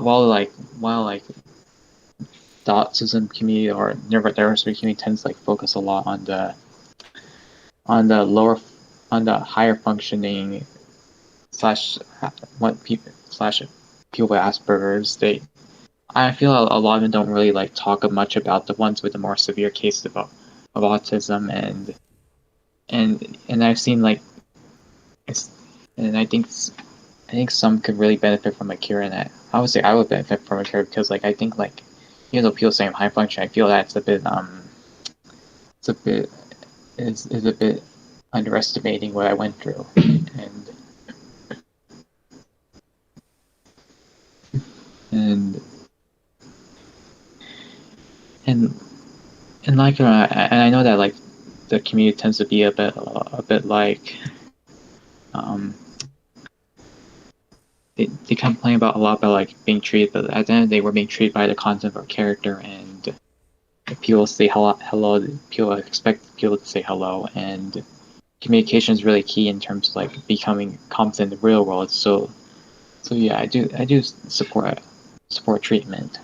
the autism community or neurodiversity community tends to like focus a lot on the higher functioning slash people with Asperger's. I feel a lot of them don't really like talk much about the ones with the more severe cases of autism, and I've seen like and I think some could really benefit from a cure, and I would say I would benefit from a cure because like I think like even though people say I'm high function, I feel that it's a bit underestimating what I went through, and like and I know that like the community tends to be a bit like they complain about a lot about like being treated, but at the end of the day we're being treated by the content of our character, and people say hello, people expect people to say hello, and communication is really key in terms of like becoming competent in the real world. So yeah, I do support treatment.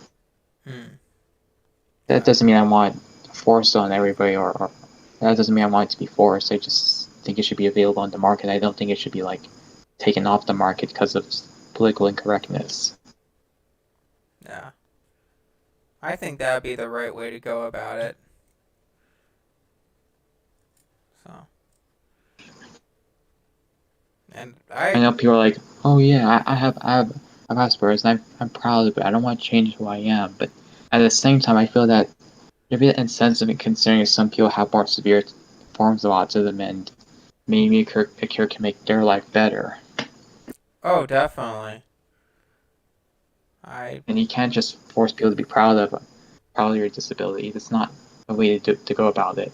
That doesn't mean I want to force on everybody, or that doesn't mean I want it to be forced. I just think it should be available on the market. I don't think it should be like taken off the market because of political incorrectness. Yeah. I think that would be the right way to go about it. So. And I know people are like, oh yeah, I have Asperger's, and I'm proud of it. I don't want to change who I am, but at the same time, I feel that you're a bit insensitive considering some people have more severe forms of autism, and maybe a cure can make their life better. Oh, definitely. And you can't just force people to be proud of your disability. That's not a way to go about it.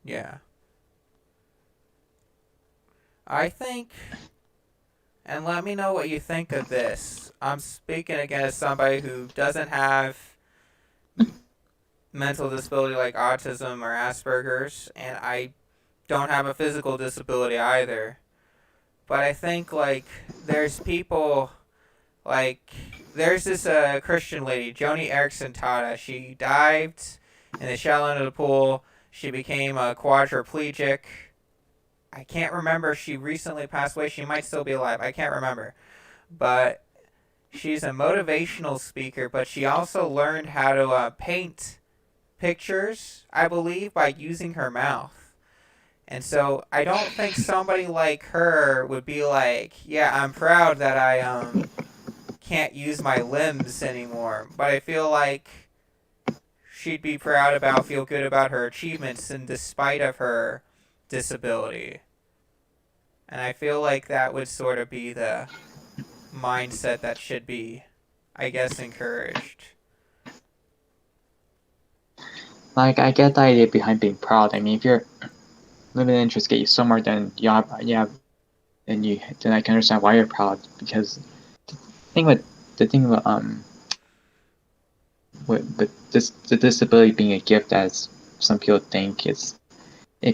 Yeah. I think, and let me know what you think of this. I'm speaking again as somebody who doesn't have mental disability like autism or Asperger's, and I don't have a physical disability either. But I think like there's people like there's this Christian lady, Joni Eareckson Tada. She dived in the shallow end of the pool. She became a quadriplegic. I can't remember if she recently passed away. She might still be alive. I can't remember. But she's a motivational speaker, but she also learned how to paint pictures, I believe, by using her mouth. And so I don't think somebody like her would be like, yeah, I'm proud that I can't use my limbs anymore. But I feel like she'd be feel good about her achievements in despite of her disability. And I feel like that would sort of be the mindset that should be, I guess, encouraged. Like, I get the idea behind being proud. I mean, if your limited interests get you somewhere, then then I can understand why you're proud. Because the thing about the disability being a gift, as some people think, it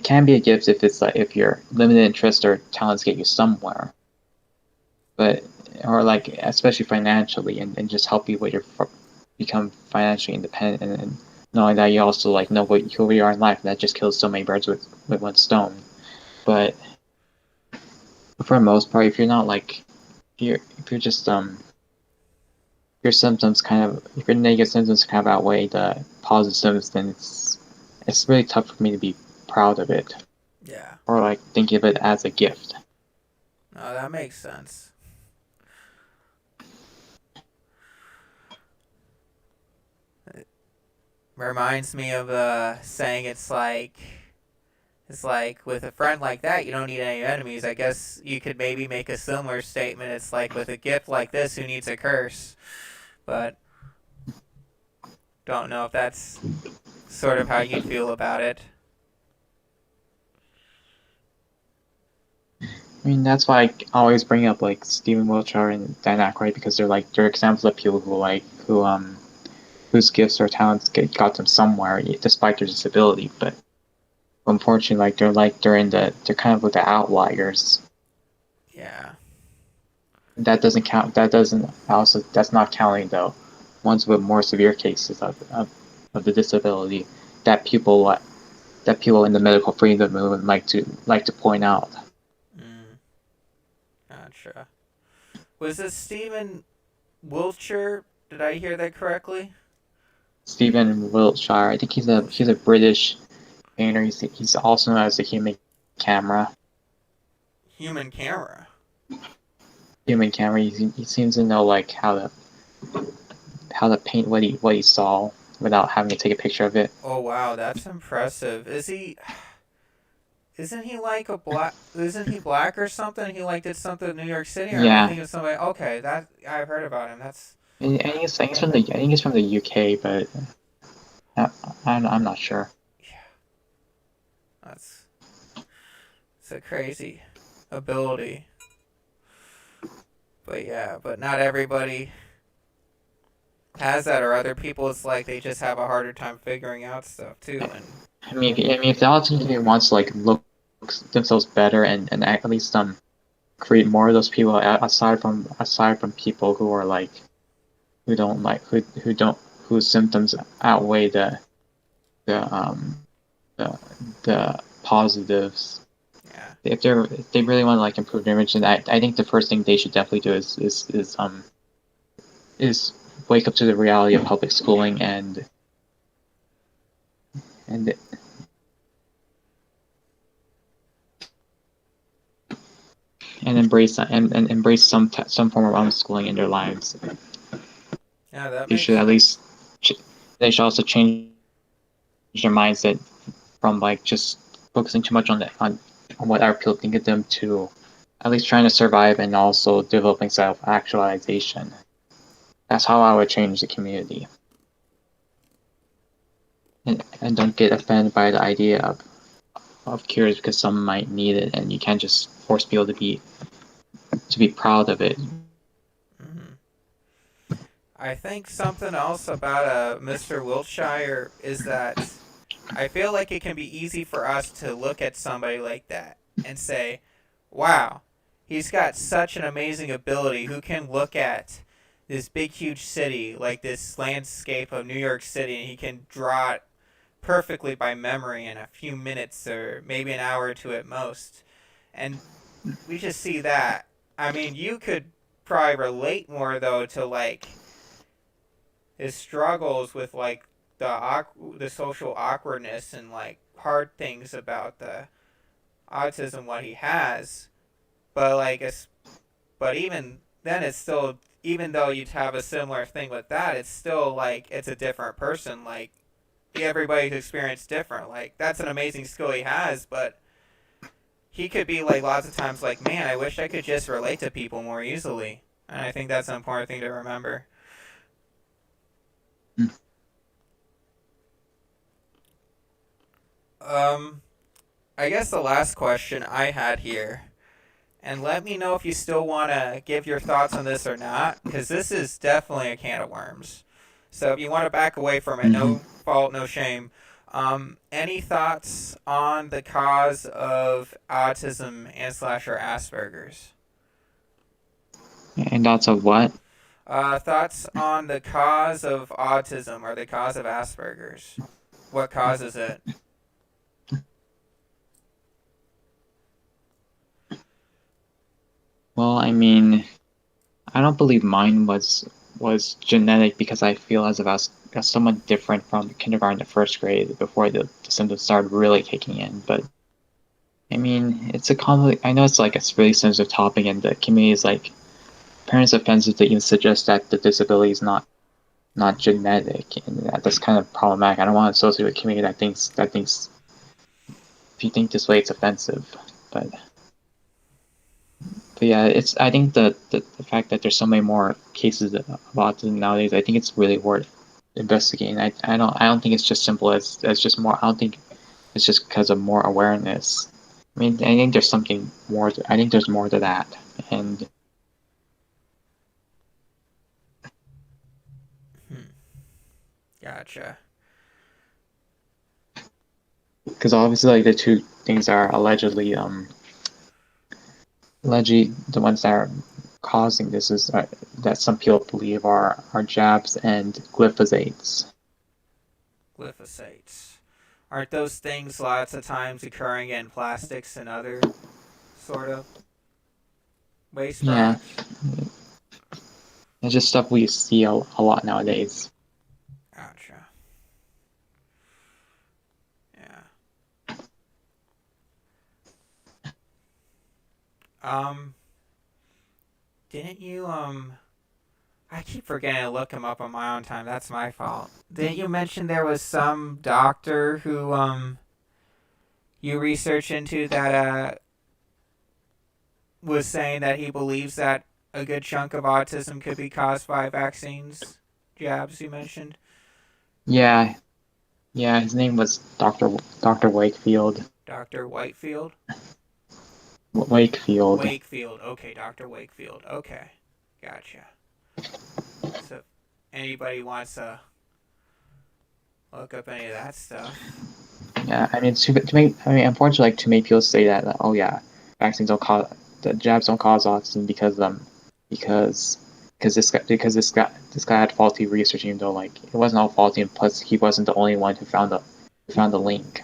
can be a gift if your limited interests or talents get you somewhere, but or like especially financially, and just help you become financially independent, and knowing that you also like know who you are in life. That just kills so many birds with one stone. But for the most part, if you're not like if you're just your symptoms if your negative symptoms kind of outweigh the positive symptoms, then it's really tough for me to be proud of it. Yeah. Or like think of it as a gift. No, that makes sense. It reminds me of saying it's like with a friend like that, you don't need any enemies. I guess you could maybe make a similar statement. It's like with a gift like this, who needs a curse? But don't know if that's sort of how you'd feel about it. I mean, that's why I always bring up like Stephen Wiltshire and Dan Aykroyd, because they're examples of people whose gifts or talents got them somewhere despite their disability. But unfortunately, they're kind of like the outliers. Yeah. That doesn't count. That's not counting though ones with more severe cases of of the disability that people in the medical freedom movement like to point out. Gotcha. Was this Stephen Wiltshire? Did I hear that correctly? Stephen Wiltshire. I think he's a British painter. He's also known as the human camera. Human camera. Human camera. He seems to know like how to paint what he saw without having to take a picture of it. Oh wow, that's impressive. Is he? Isn't he like a black? Isn't he black or something? He like did something in New York City, or Yeah. I think it's somebody. Okay, that I've heard about him. That's. I think he's from the UK, but I'm not sure. Yeah. It's a crazy ability. But yeah, but not everybody has that, or other people it's like they just have a harder time figuring out stuff too. And I mean, if the autism community wants to like look themselves better and at least create more of those people aside from people who are like whose symptoms outweigh the positives. yeah, If they really want to like improve their image, then I think the first thing they should definitely do is wake up to the reality of public schooling and embrace some form of unschooling in their lives. yeah, that They makes should at least they should also change their mindset from like just focusing too much on what other people think of them to at least trying to survive and also developing self-actualization. That's how I would change the community. And don't get offended by the idea of cures because some might need it, and you can't just force people to be proud of it. I think something else about Mr. Wiltshire is that I feel like it can be easy for us to look at somebody like that and say, wow, he's got such an amazing ability. Who can look at this big, huge city, like this landscape of New York City, and he can draw it perfectly by memory in a few minutes or maybe an hour or two at most. And we just see that. I mean, you could probably relate more, though, to like his struggles with like the social awkwardness and like hard things about the autism what he has, but like but even then it's still, even though you'd have a similar thing with that, it's still like it's a different person. Like everybody's experience different. Like that's an amazing skill he has, but he could be like lots of times like, man, I wish I could just relate to people more easily. And I think that's an important thing to remember. I guess the last question I had here, and let me know if you still want to give your thoughts on this or not, because this is definitely a can of worms. So if you want to back away from it, no fault, no shame. Any thoughts on the cause of autism and / Asperger's? And thoughts of what? Thoughts on the cause of autism or the cause of Asperger's? What causes it? Well, I mean, I don't believe mine was genetic because I feel as if I was somewhat different from kindergarten to first grade before the symptoms started really kicking in. But I mean, it's I know it's like a really sensitive topic, and the community is like, parents offensive to even suggest that the disability is not genetic, and that's kind of problematic. I don't want to associate with a community that thinks if you think this way, it's offensive. But yeah, I think the fact that there's so many more cases of autism nowadays, I think it's really worth investigating. I don't think it's just simple as just more. I don't think it's just because of more awareness. I mean, I think there's something more. I think there's more to that, and Gotcha. because obviously, like the two things are allegedly the ones that are causing this is that some people believe are jabs and glyphosates. Glyphosates. Aren't those things lots of times occurring in plastics and other sort of waste Yeah, products? it's just stuff we see a lot nowadays. Gotcha. Yeah. Didn't you, I keep forgetting to look him up on my own time. That's my fault. Didn't you mention there was some doctor who, you researched into that, was saying that he believes that a good chunk of autism could be caused by vaccines, jabs you mentioned? Yeah, yeah. His name was Dr. Wakefield. Dr. Whitefield? Wakefield. Wakefield. Okay, Dr. Wakefield. Okay. Gotcha. So, anybody wants to look up any of that stuff? Yeah, I mean, unfortunately, like too many people say that oh yeah, vaccines don't cause the jabs don't cause autism because this guy had faulty research, even though like it wasn't all faulty, and plus he wasn't the only one who found the link.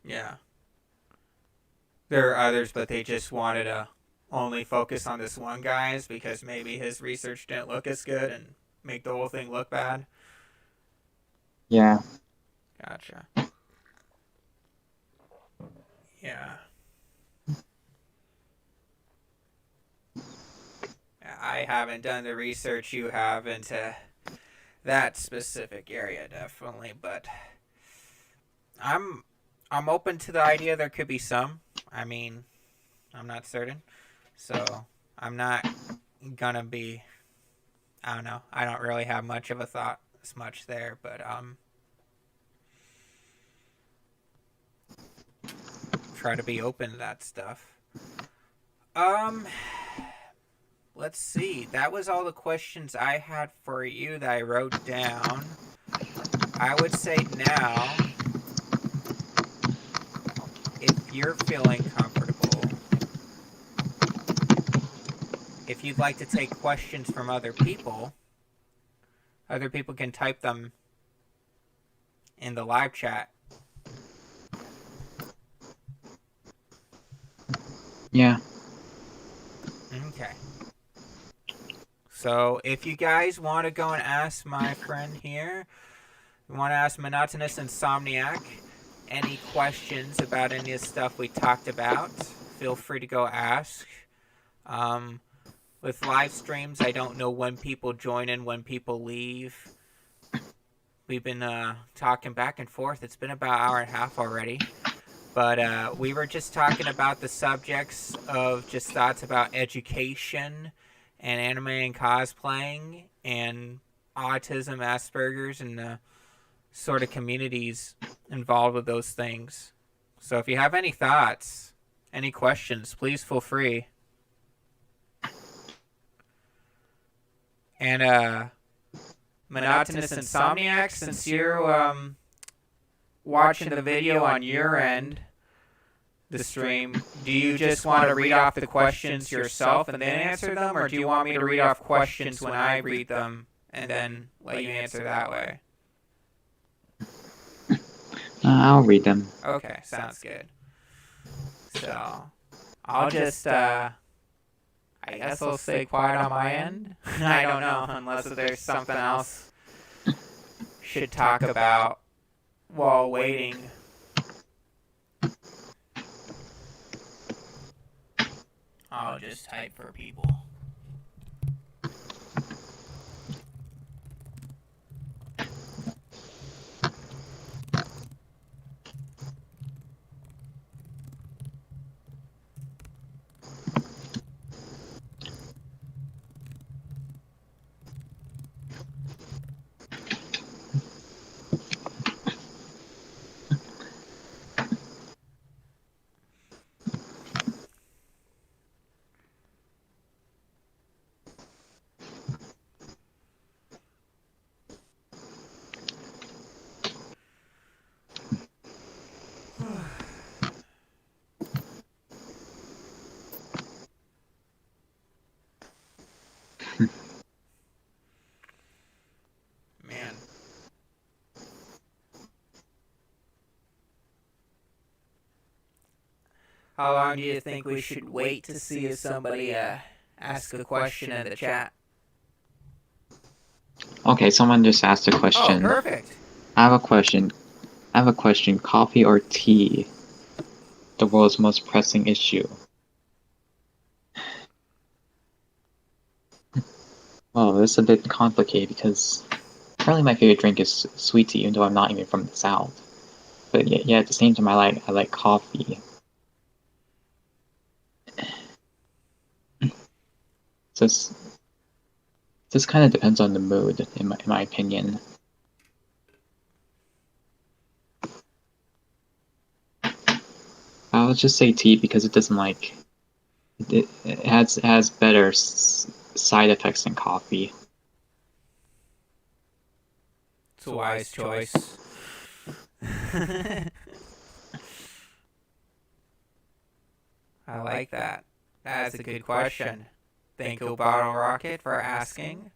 Yeah. There are others, but they just wanted to only focus on this one guy's because maybe his research didn't look as good and make the whole thing look bad. Yeah. Gotcha. Yeah. I haven't done the research you have into that specific area, definitely, but I'm open to the idea there could be some. I mean, I'm not certain, so I'm not gonna be. I don't know. I don't really have much of a thought as much there, but try to be open to that stuff. Let's see. That was all the questions I had for you that I wrote down. I would say now, if you're feeling comfortable, if you'd like to take questions from other people can type them in the live chat. Yeah. Okay. So if you guys want to go and ask my friend here, you want to ask Monotonous Insomniac any questions about any of the stuff we talked about, feel free to go ask. With live streams, I don't know when people join and when people leave. We've been talking back and forth. It's been about an hour and a half already. But we were just talking about the subjects of just thoughts about education and anime and cosplaying and autism, Asperger's, and the sort of communities involved with those things. So if you have any thoughts, any questions, please feel free. And Monotonous Insomniac, since you're watching the video on your end, the stream, do you just want to read off the questions yourself and then answer them, or do you want me to read off questions when I read them and then let you answer that way? I'll read them. Okay, sounds good. So, I'll just, I guess I'll stay quiet on my end. I don't know, unless there's something else should talk about while waiting. I'll just type for people. How long do you think we should wait to see if somebody ask a question in the chat? Okay, someone just asked a Oh, question. perfect. I have a question. Coffee or tea? The world's most pressing issue. Oh, this is a bit complicated because currently my favorite drink is sweet tea, even though I'm not even from the South. But yeah, at the same time, I like coffee. So this kind of depends on the mood, in my opinion. I'll just say tea because it doesn't it has better side effects than coffee. It's a wise choice. I like that. That's a good question. Thank you, Bottle Rocket, for asking.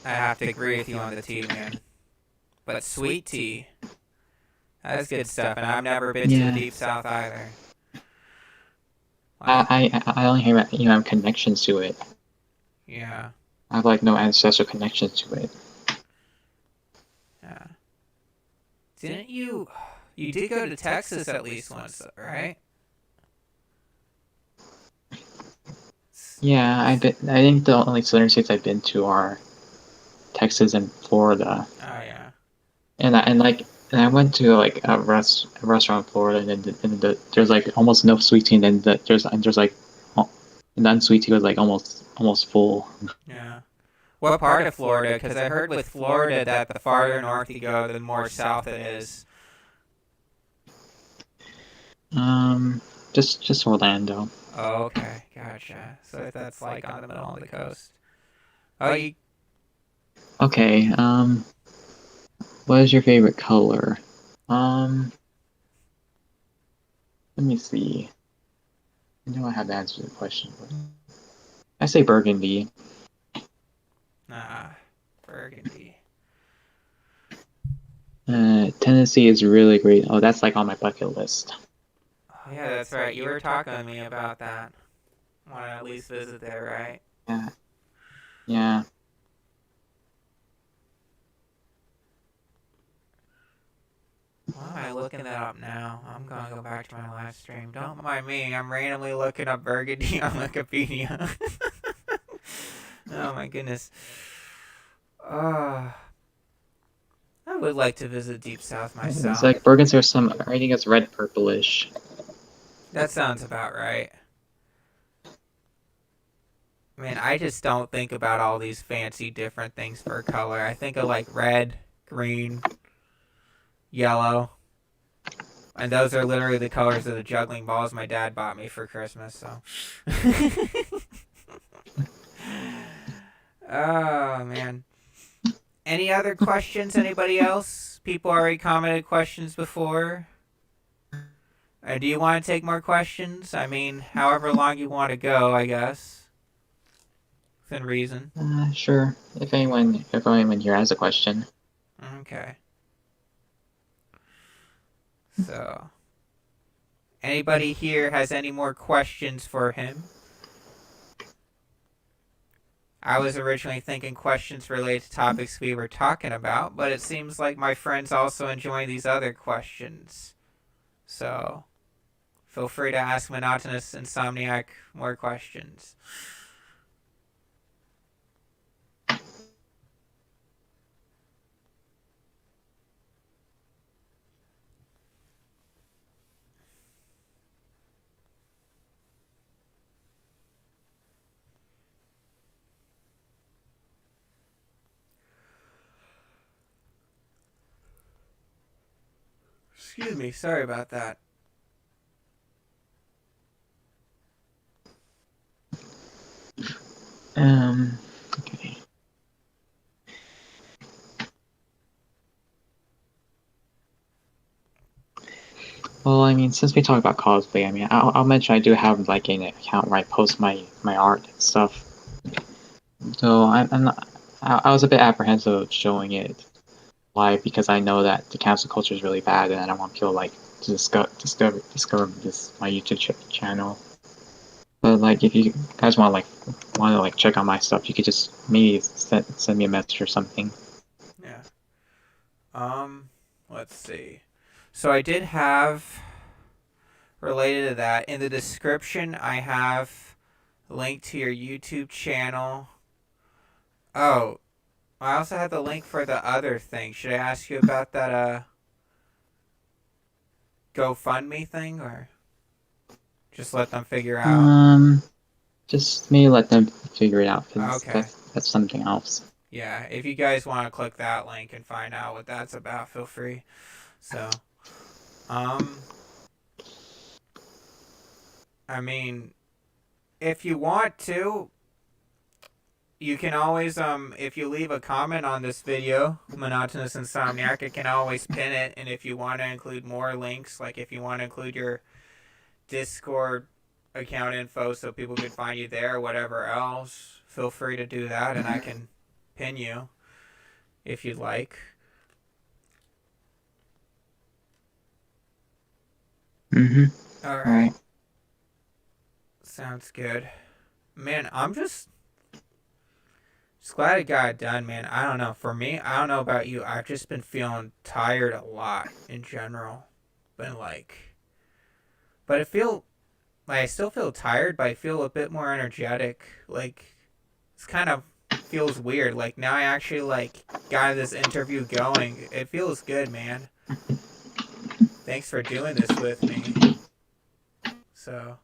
I have to agree with you on the tea, man. But sweet tea, that's good stuff, and I've never been to the Deep South either. I only have connections to it. Yeah. I have like no ancestral connections to it. Yeah. Didn't you? You did go to Texas at least once, right? Yeah, I think the only southern states I've been to are Texas and Florida. Oh yeah. And I went to like a restaurant in Florida, and there's like almost no sweet tea, and then there's like and the unsweet tea was like almost full. Yeah. What part of Florida? Because I heard with Florida that the farther north you go, the more south it is. Just Orlando. Oh, okay, gotcha. So that's like on the middle of the coast. Oh, you. Okay. What is your favorite color? Let me see. I know I have to answer the question, but I say burgundy. Nah, burgundy. Tennessee is really great. Oh, that's like on my bucket list. Oh, yeah, that's right. You were talking to me about that. Want to at least visit there, right? Yeah. Yeah. Why am I looking that up now? I'm gonna go back to my live stream. Don't mind me. I'm randomly looking up burgundy on Wikipedia. Oh my goodness. I would like to visit Deep South myself. It's like burgundy or some. I think it's red purplish. That sounds about right. I mean, I just don't think about all these fancy different things for color. I think of like red, green, yellow. And those are literally the colors of the juggling balls my dad bought me for Christmas, so. Oh, man. Any other questions? Anybody else? People already commented questions before. Do you want to take more questions? I mean, however long you want to go, I guess. Within reason. Sure. If anyone here has a question. Okay. So, anybody here has any more questions for him? I was originally thinking questions related to topics we were talking about, but it seems like my friends also enjoy these other questions. So, feel free to ask Monotonous Insomniac more questions. Excuse me, sorry about that. Okay. Well, I mean, since we talk about cosplay, I mean, I'll mention I do have like an account where I post my art and stuff. So I was a bit apprehensive of showing it, why, because I know that the cancel culture is really bad, and I don't want people like to discover this my YouTube channel. But like, if you guys want to like check out my stuff, you could just maybe send me a message or something. Yeah. Let's see. So I did have, related to that, in the description I have a link to your YouTube channel. Oh, I also had the link for the other thing. Should I ask you about that GoFundMe thing, or just let them figure out? Just maybe let them figure it out, because Okay. that's something else. Yeah, if you guys want to click that link and find out what that's about, feel free. So, I mean, if you want to, you can always, if you leave a comment on this video, Monotonous Insomniac, it can always pin it. And if you want to include more links, like if you want to include your Discord account info so people can find you there, whatever else, feel free to do that, and I can pin you if you'd like. All right. Sounds good. Man, I'm just glad it got done, man. I don't know. For me, I don't know about you. I've just been feeling tired a lot in general. Been like, but I feel like I still feel tired, but I feel a bit more energetic. Like, it's kind of feels weird. Like, now I actually like got this interview going. It feels good, man. Thanks for doing this with me. So,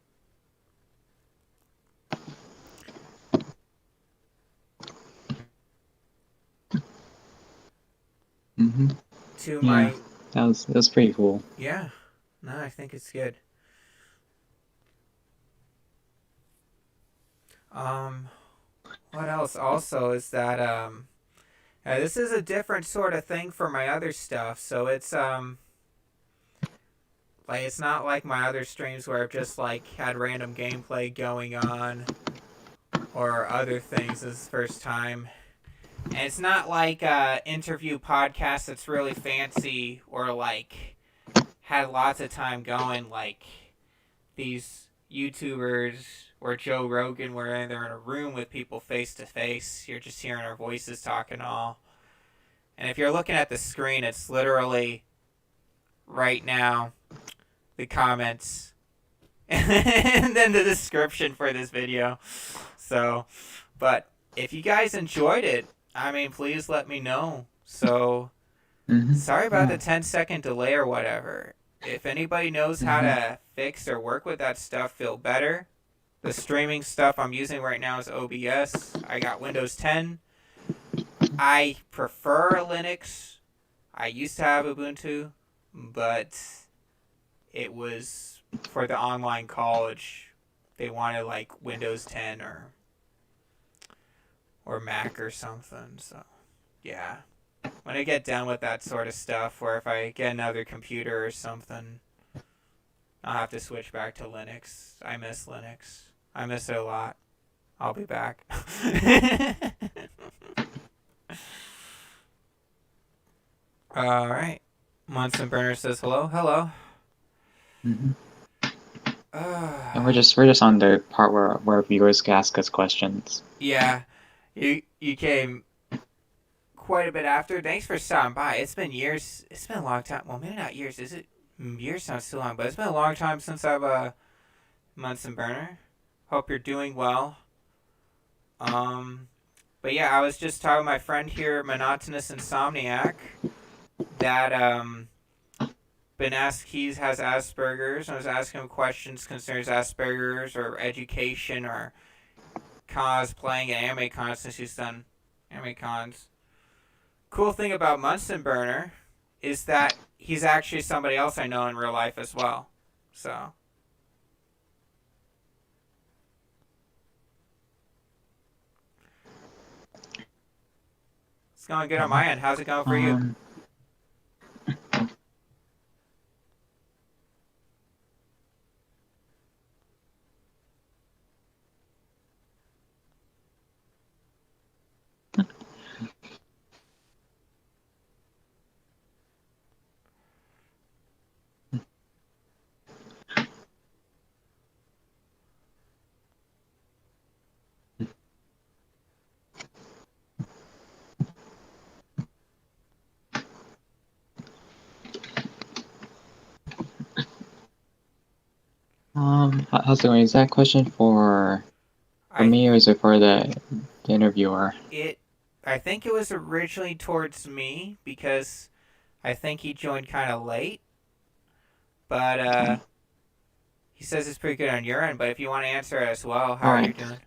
to Yeah, my, that was pretty cool. yeah, no, I think it's good. What else also is that, this is a different sort of thing for my other stuff. So it's, like, it's not like my other streams where I've just, like, had random gameplay going on or other things this first time. And it's not like interview podcast that's really fancy or like had lots of time going like these YouTubers or Joe Rogan where they're in a room with people face to face. You're just hearing our voices talking all. And if you're looking at the screen, it's literally right now the comments and then the description for this video. So, but if you guys enjoyed it, I mean, please let me know. So, sorry about the 10-second delay or whatever. If anybody knows how to fix or work with that stuff, feel better. The streaming stuff I'm using right now is OBS. I got Windows 10. I prefer Linux. I used to have Ubuntu, but it was for the online college. They wanted like Windows 10 or Mac or something. So, yeah. When I get done with that sort of stuff, or if I get another computer or something, I'll have to switch back to Linux. I miss Linux. I miss it a lot. I'll be back. All right. Munson Burner says hello. Hello. And we're just on the part where viewers can ask us questions. Yeah, you came quite a bit after. Thanks for stopping by. It's been years. It's been a long time. Well, maybe not years. Is it? Years sounds too long, but it's been a long time since I've Munson Burner. Hope you're doing well. But yeah, I was just talking with my friend here, Monotonous Insomniac, that been asked. He has Asperger's. I was asking him questions concerning Asperger's or education or cosplaying and anime cons since he's done anime cons. Cool thing about Munson Burner is that he's actually somebody else I know in real life as well. So. It's going good on my end. How's it going for you? How's it going? Is that a question for me, or is it for the interviewer? I think it was originally towards me because I think he joined kind of late, but he says it's pretty good on your end. But if you want to answer it as well, how are you doing?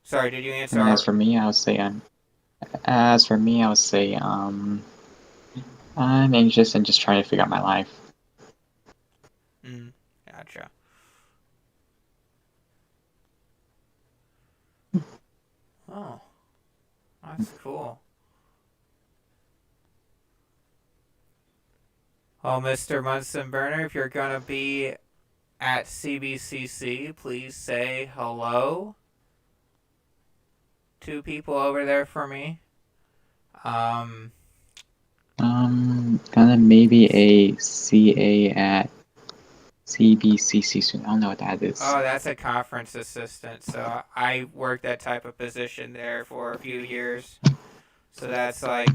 Sorry, did you answer? As for me, I would say I'm anxious and just trying to figure out my life. Gotcha. Oh, that's cool. Oh, Mr. Munson Burner, if you're gonna be at CBCC, please say hello to people over there for me. Kind of maybe a CA at CBCC soon. I don't know what that is. Oh, that's a conference assistant. So I worked that type of position there for a few years. So that's like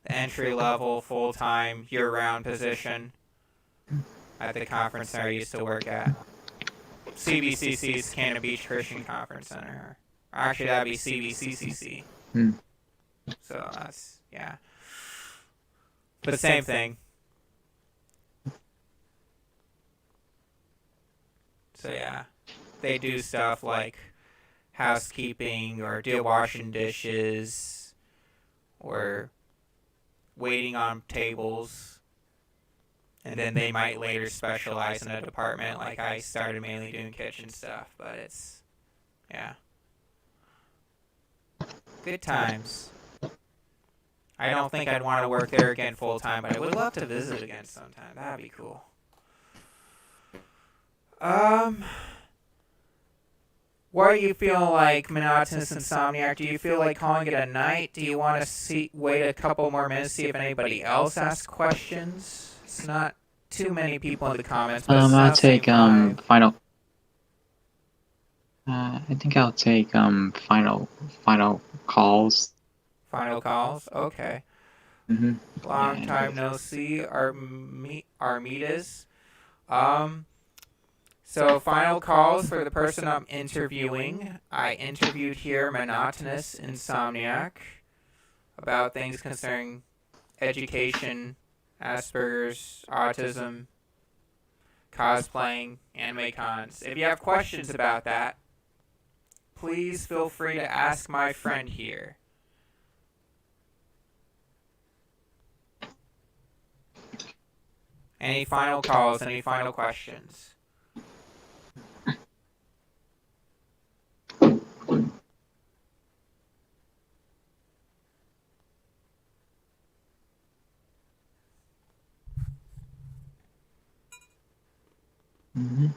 the entry level, full time, year round position at the conference center I used to work at. CBCC's Cannon Beach Christian Conference Center. Actually, that'd be CBCCC. So that's, yeah. But same thing. So yeah, they do stuff like housekeeping or washing dishes or waiting on tables. And then they might later specialize in a department. Like I started mainly doing kitchen stuff, but it's, yeah. Good times. I don't think I'd want to work there again full time, but I would love to visit again sometime. That'd be cool. What are you feeling like, Monotonous Insomniac? Do you feel like calling it a night? Do you want to wait a couple more minutes, see if anybody else asks questions? It's not too many people in the comments, but I'll take final. I think I'll take final calls. Final calls? Okay. Long time no see, Armidas. So final calls for the person I'm interviewing. I interviewed here Monotonous Insomniac about things concerning education, Asperger's, autism, cosplaying, anime cons. If you have questions about that, please feel free to ask my friend here. Any final calls? Any final questions? Do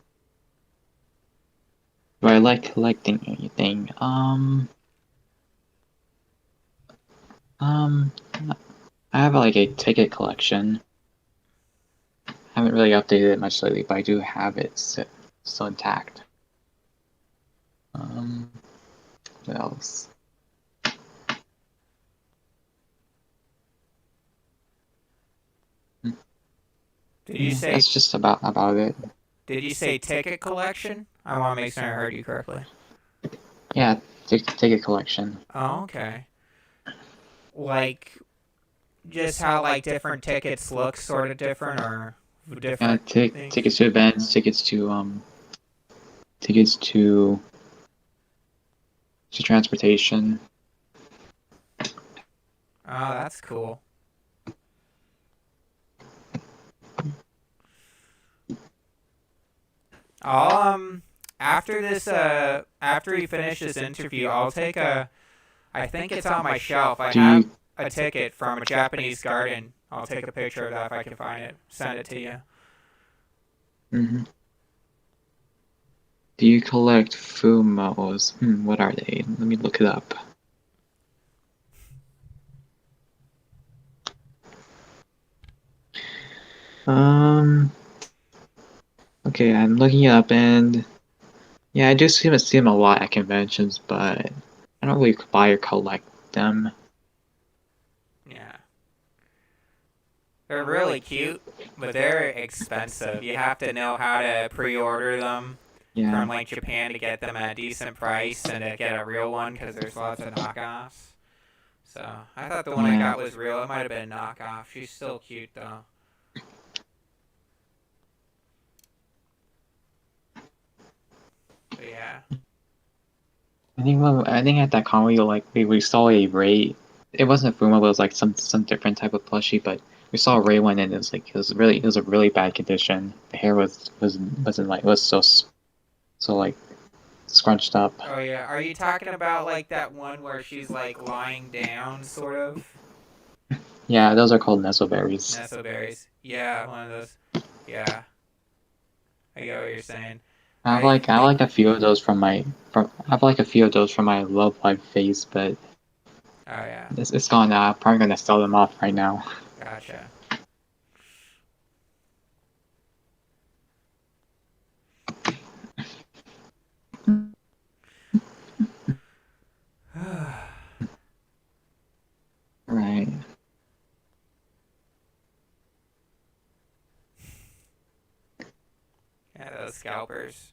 I like collecting anything? I have like a ticket collection. I haven't really updated it much lately, but I do have it still intact. What else? Did you say? That's just about it. Did you say ticket collection? I want to make sure I heard you correctly. Yeah, ticket collection. Oh, okay. Like, just how like different tickets look sort of different, or different? Tickets to events, tickets to transportation. Oh, that's cool. I'll after we finish this interview, I'll take I think it's on my shelf. I have a ticket from a Japanese garden. I'll take a picture of that if I can find it. Send it to you. Do you collect fumos? What are they? Let me look it up. Okay, I'm looking it up, and yeah, I do see them a lot at conventions, but I don't really buy or collect them. They're really cute, but they're expensive. You have to know how to pre-order them Yeah. from like Japan to get them at a decent price and to get a real one because there's lots of knockoffs. So I thought the one I Yeah. got was real. It might have been a knockoff. She's still cute though. But yeah. I think at that con we saw a Ray. It wasn't a Fuma, but it was like some different type of plushie. But we saw a Ray one, and it was a really bad condition. The hair wasn't like, it was so like scrunched up. Oh yeah. Are you talking about like that one where she's like lying down, sort of? Yeah, those are called Nesselberries. Nesselberries. Yeah, one of those. Yeah. I get what you're saying. I like a few of those from I have like a few of those from my Love Live phase, but Oh yeah. it's gone now. I'm probably gonna sell them off right now. Gotcha. Right. Yeah, those scalpers.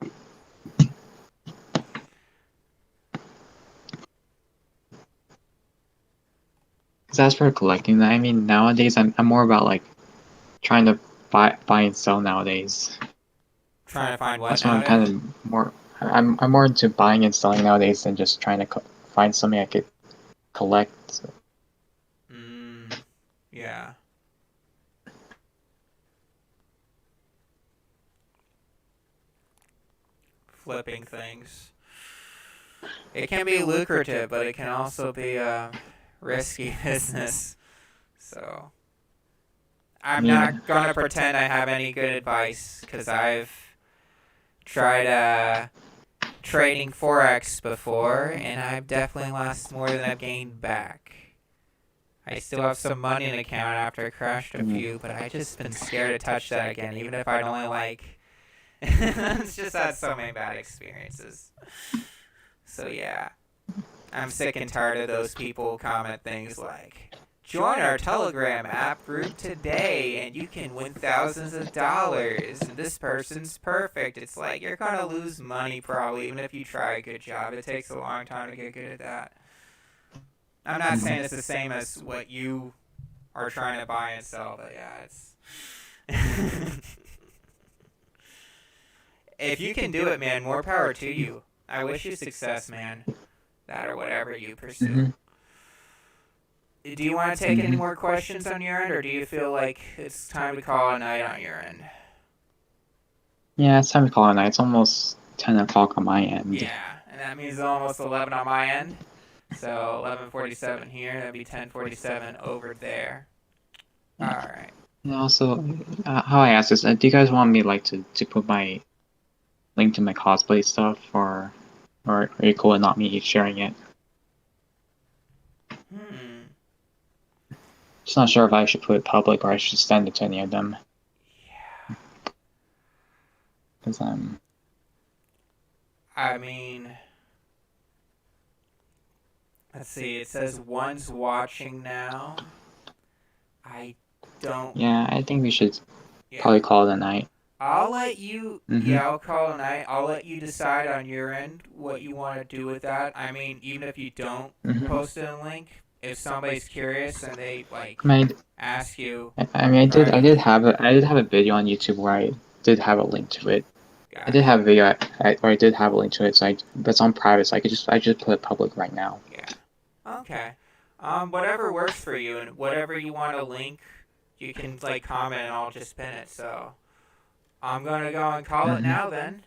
Because as for collecting, I mean, nowadays I'm more about like trying to buy and sell nowadays. Trying to find what That's what I'm nowadays? kind of more. I'm more into buying and selling nowadays than just trying to find something I could collect. Yeah. Flipping things. It can be lucrative, but it can also be a risky business. So, I'm not gonna pretend I have any good advice because I've tried trading Forex before, and I've definitely lost more than I've gained back. I still have some money in the account after I crashed a few, but I just been scared to touch that again, even if I'd only like. It's just had so many bad experiences. So yeah, I'm sick and tired of those people comment things like, "Join our Telegram app group today, and you can win thousands of dollars. And this person's perfect." It's like you're gonna lose money probably, even if you try a good job. It takes a long time to get good at that. I'm not saying it's the same as what you are trying to buy and sell, but yeah, it's. If you can do it, man, more power to you. I wish you success, man. That or whatever you pursue. Do you want to take any more questions on your end, or do you feel like it's time to call a night on your end? Yeah, it's time to call it a night. It's almost 10 o'clock on my end. Yeah, and that means it's almost 11 on my end. So 11:47 here. That'd be 10:47 over there. All right. And also, how I ask this, do you guys want me like to put my link to my cosplay stuff, or are you cool with not me sharing it? Just not sure if I should put it public or I should send it to any of them. Yeah. Because I mean, let's see. It says one's watching now. I don't. Yeah, I think we should probably call it a night. I'll let you. Yeah, I'll call it a night. I'll let you decide on your end what you want to do with that. I mean, even if you don't post a link, if somebody's curious and they like ask you. I mean, I did have a video on YouTube where I did have a link to it. I did have a video where I did have a link to it, so that's on private, so I just put it public right now. Yeah. Okay. Whatever works for you, and whatever you want to link, you can like comment and I'll just pin it. So I'm gonna go and call it now then.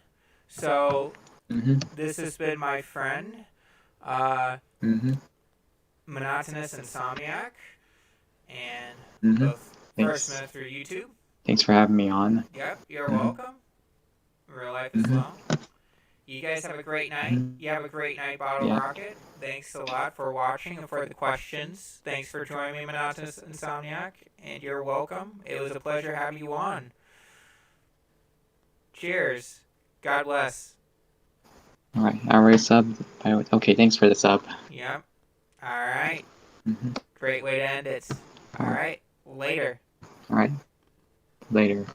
So this has been my friend, Monotonous Insomniac, and both first minute through YouTube. Thanks for having me on. Yep, you're welcome. Real life as well. You guys have a great night. You have a great night, Bottle Rocket. Thanks a lot for watching and for the questions. Thanks for joining me, Monotonous Insomniac, and you're welcome. It was a pleasure having you on. Cheers. God bless. Alright, I already subbed. Okay, thanks for the sub. Yep. Alright. Great way to end it. Alright. Later. All right. Later.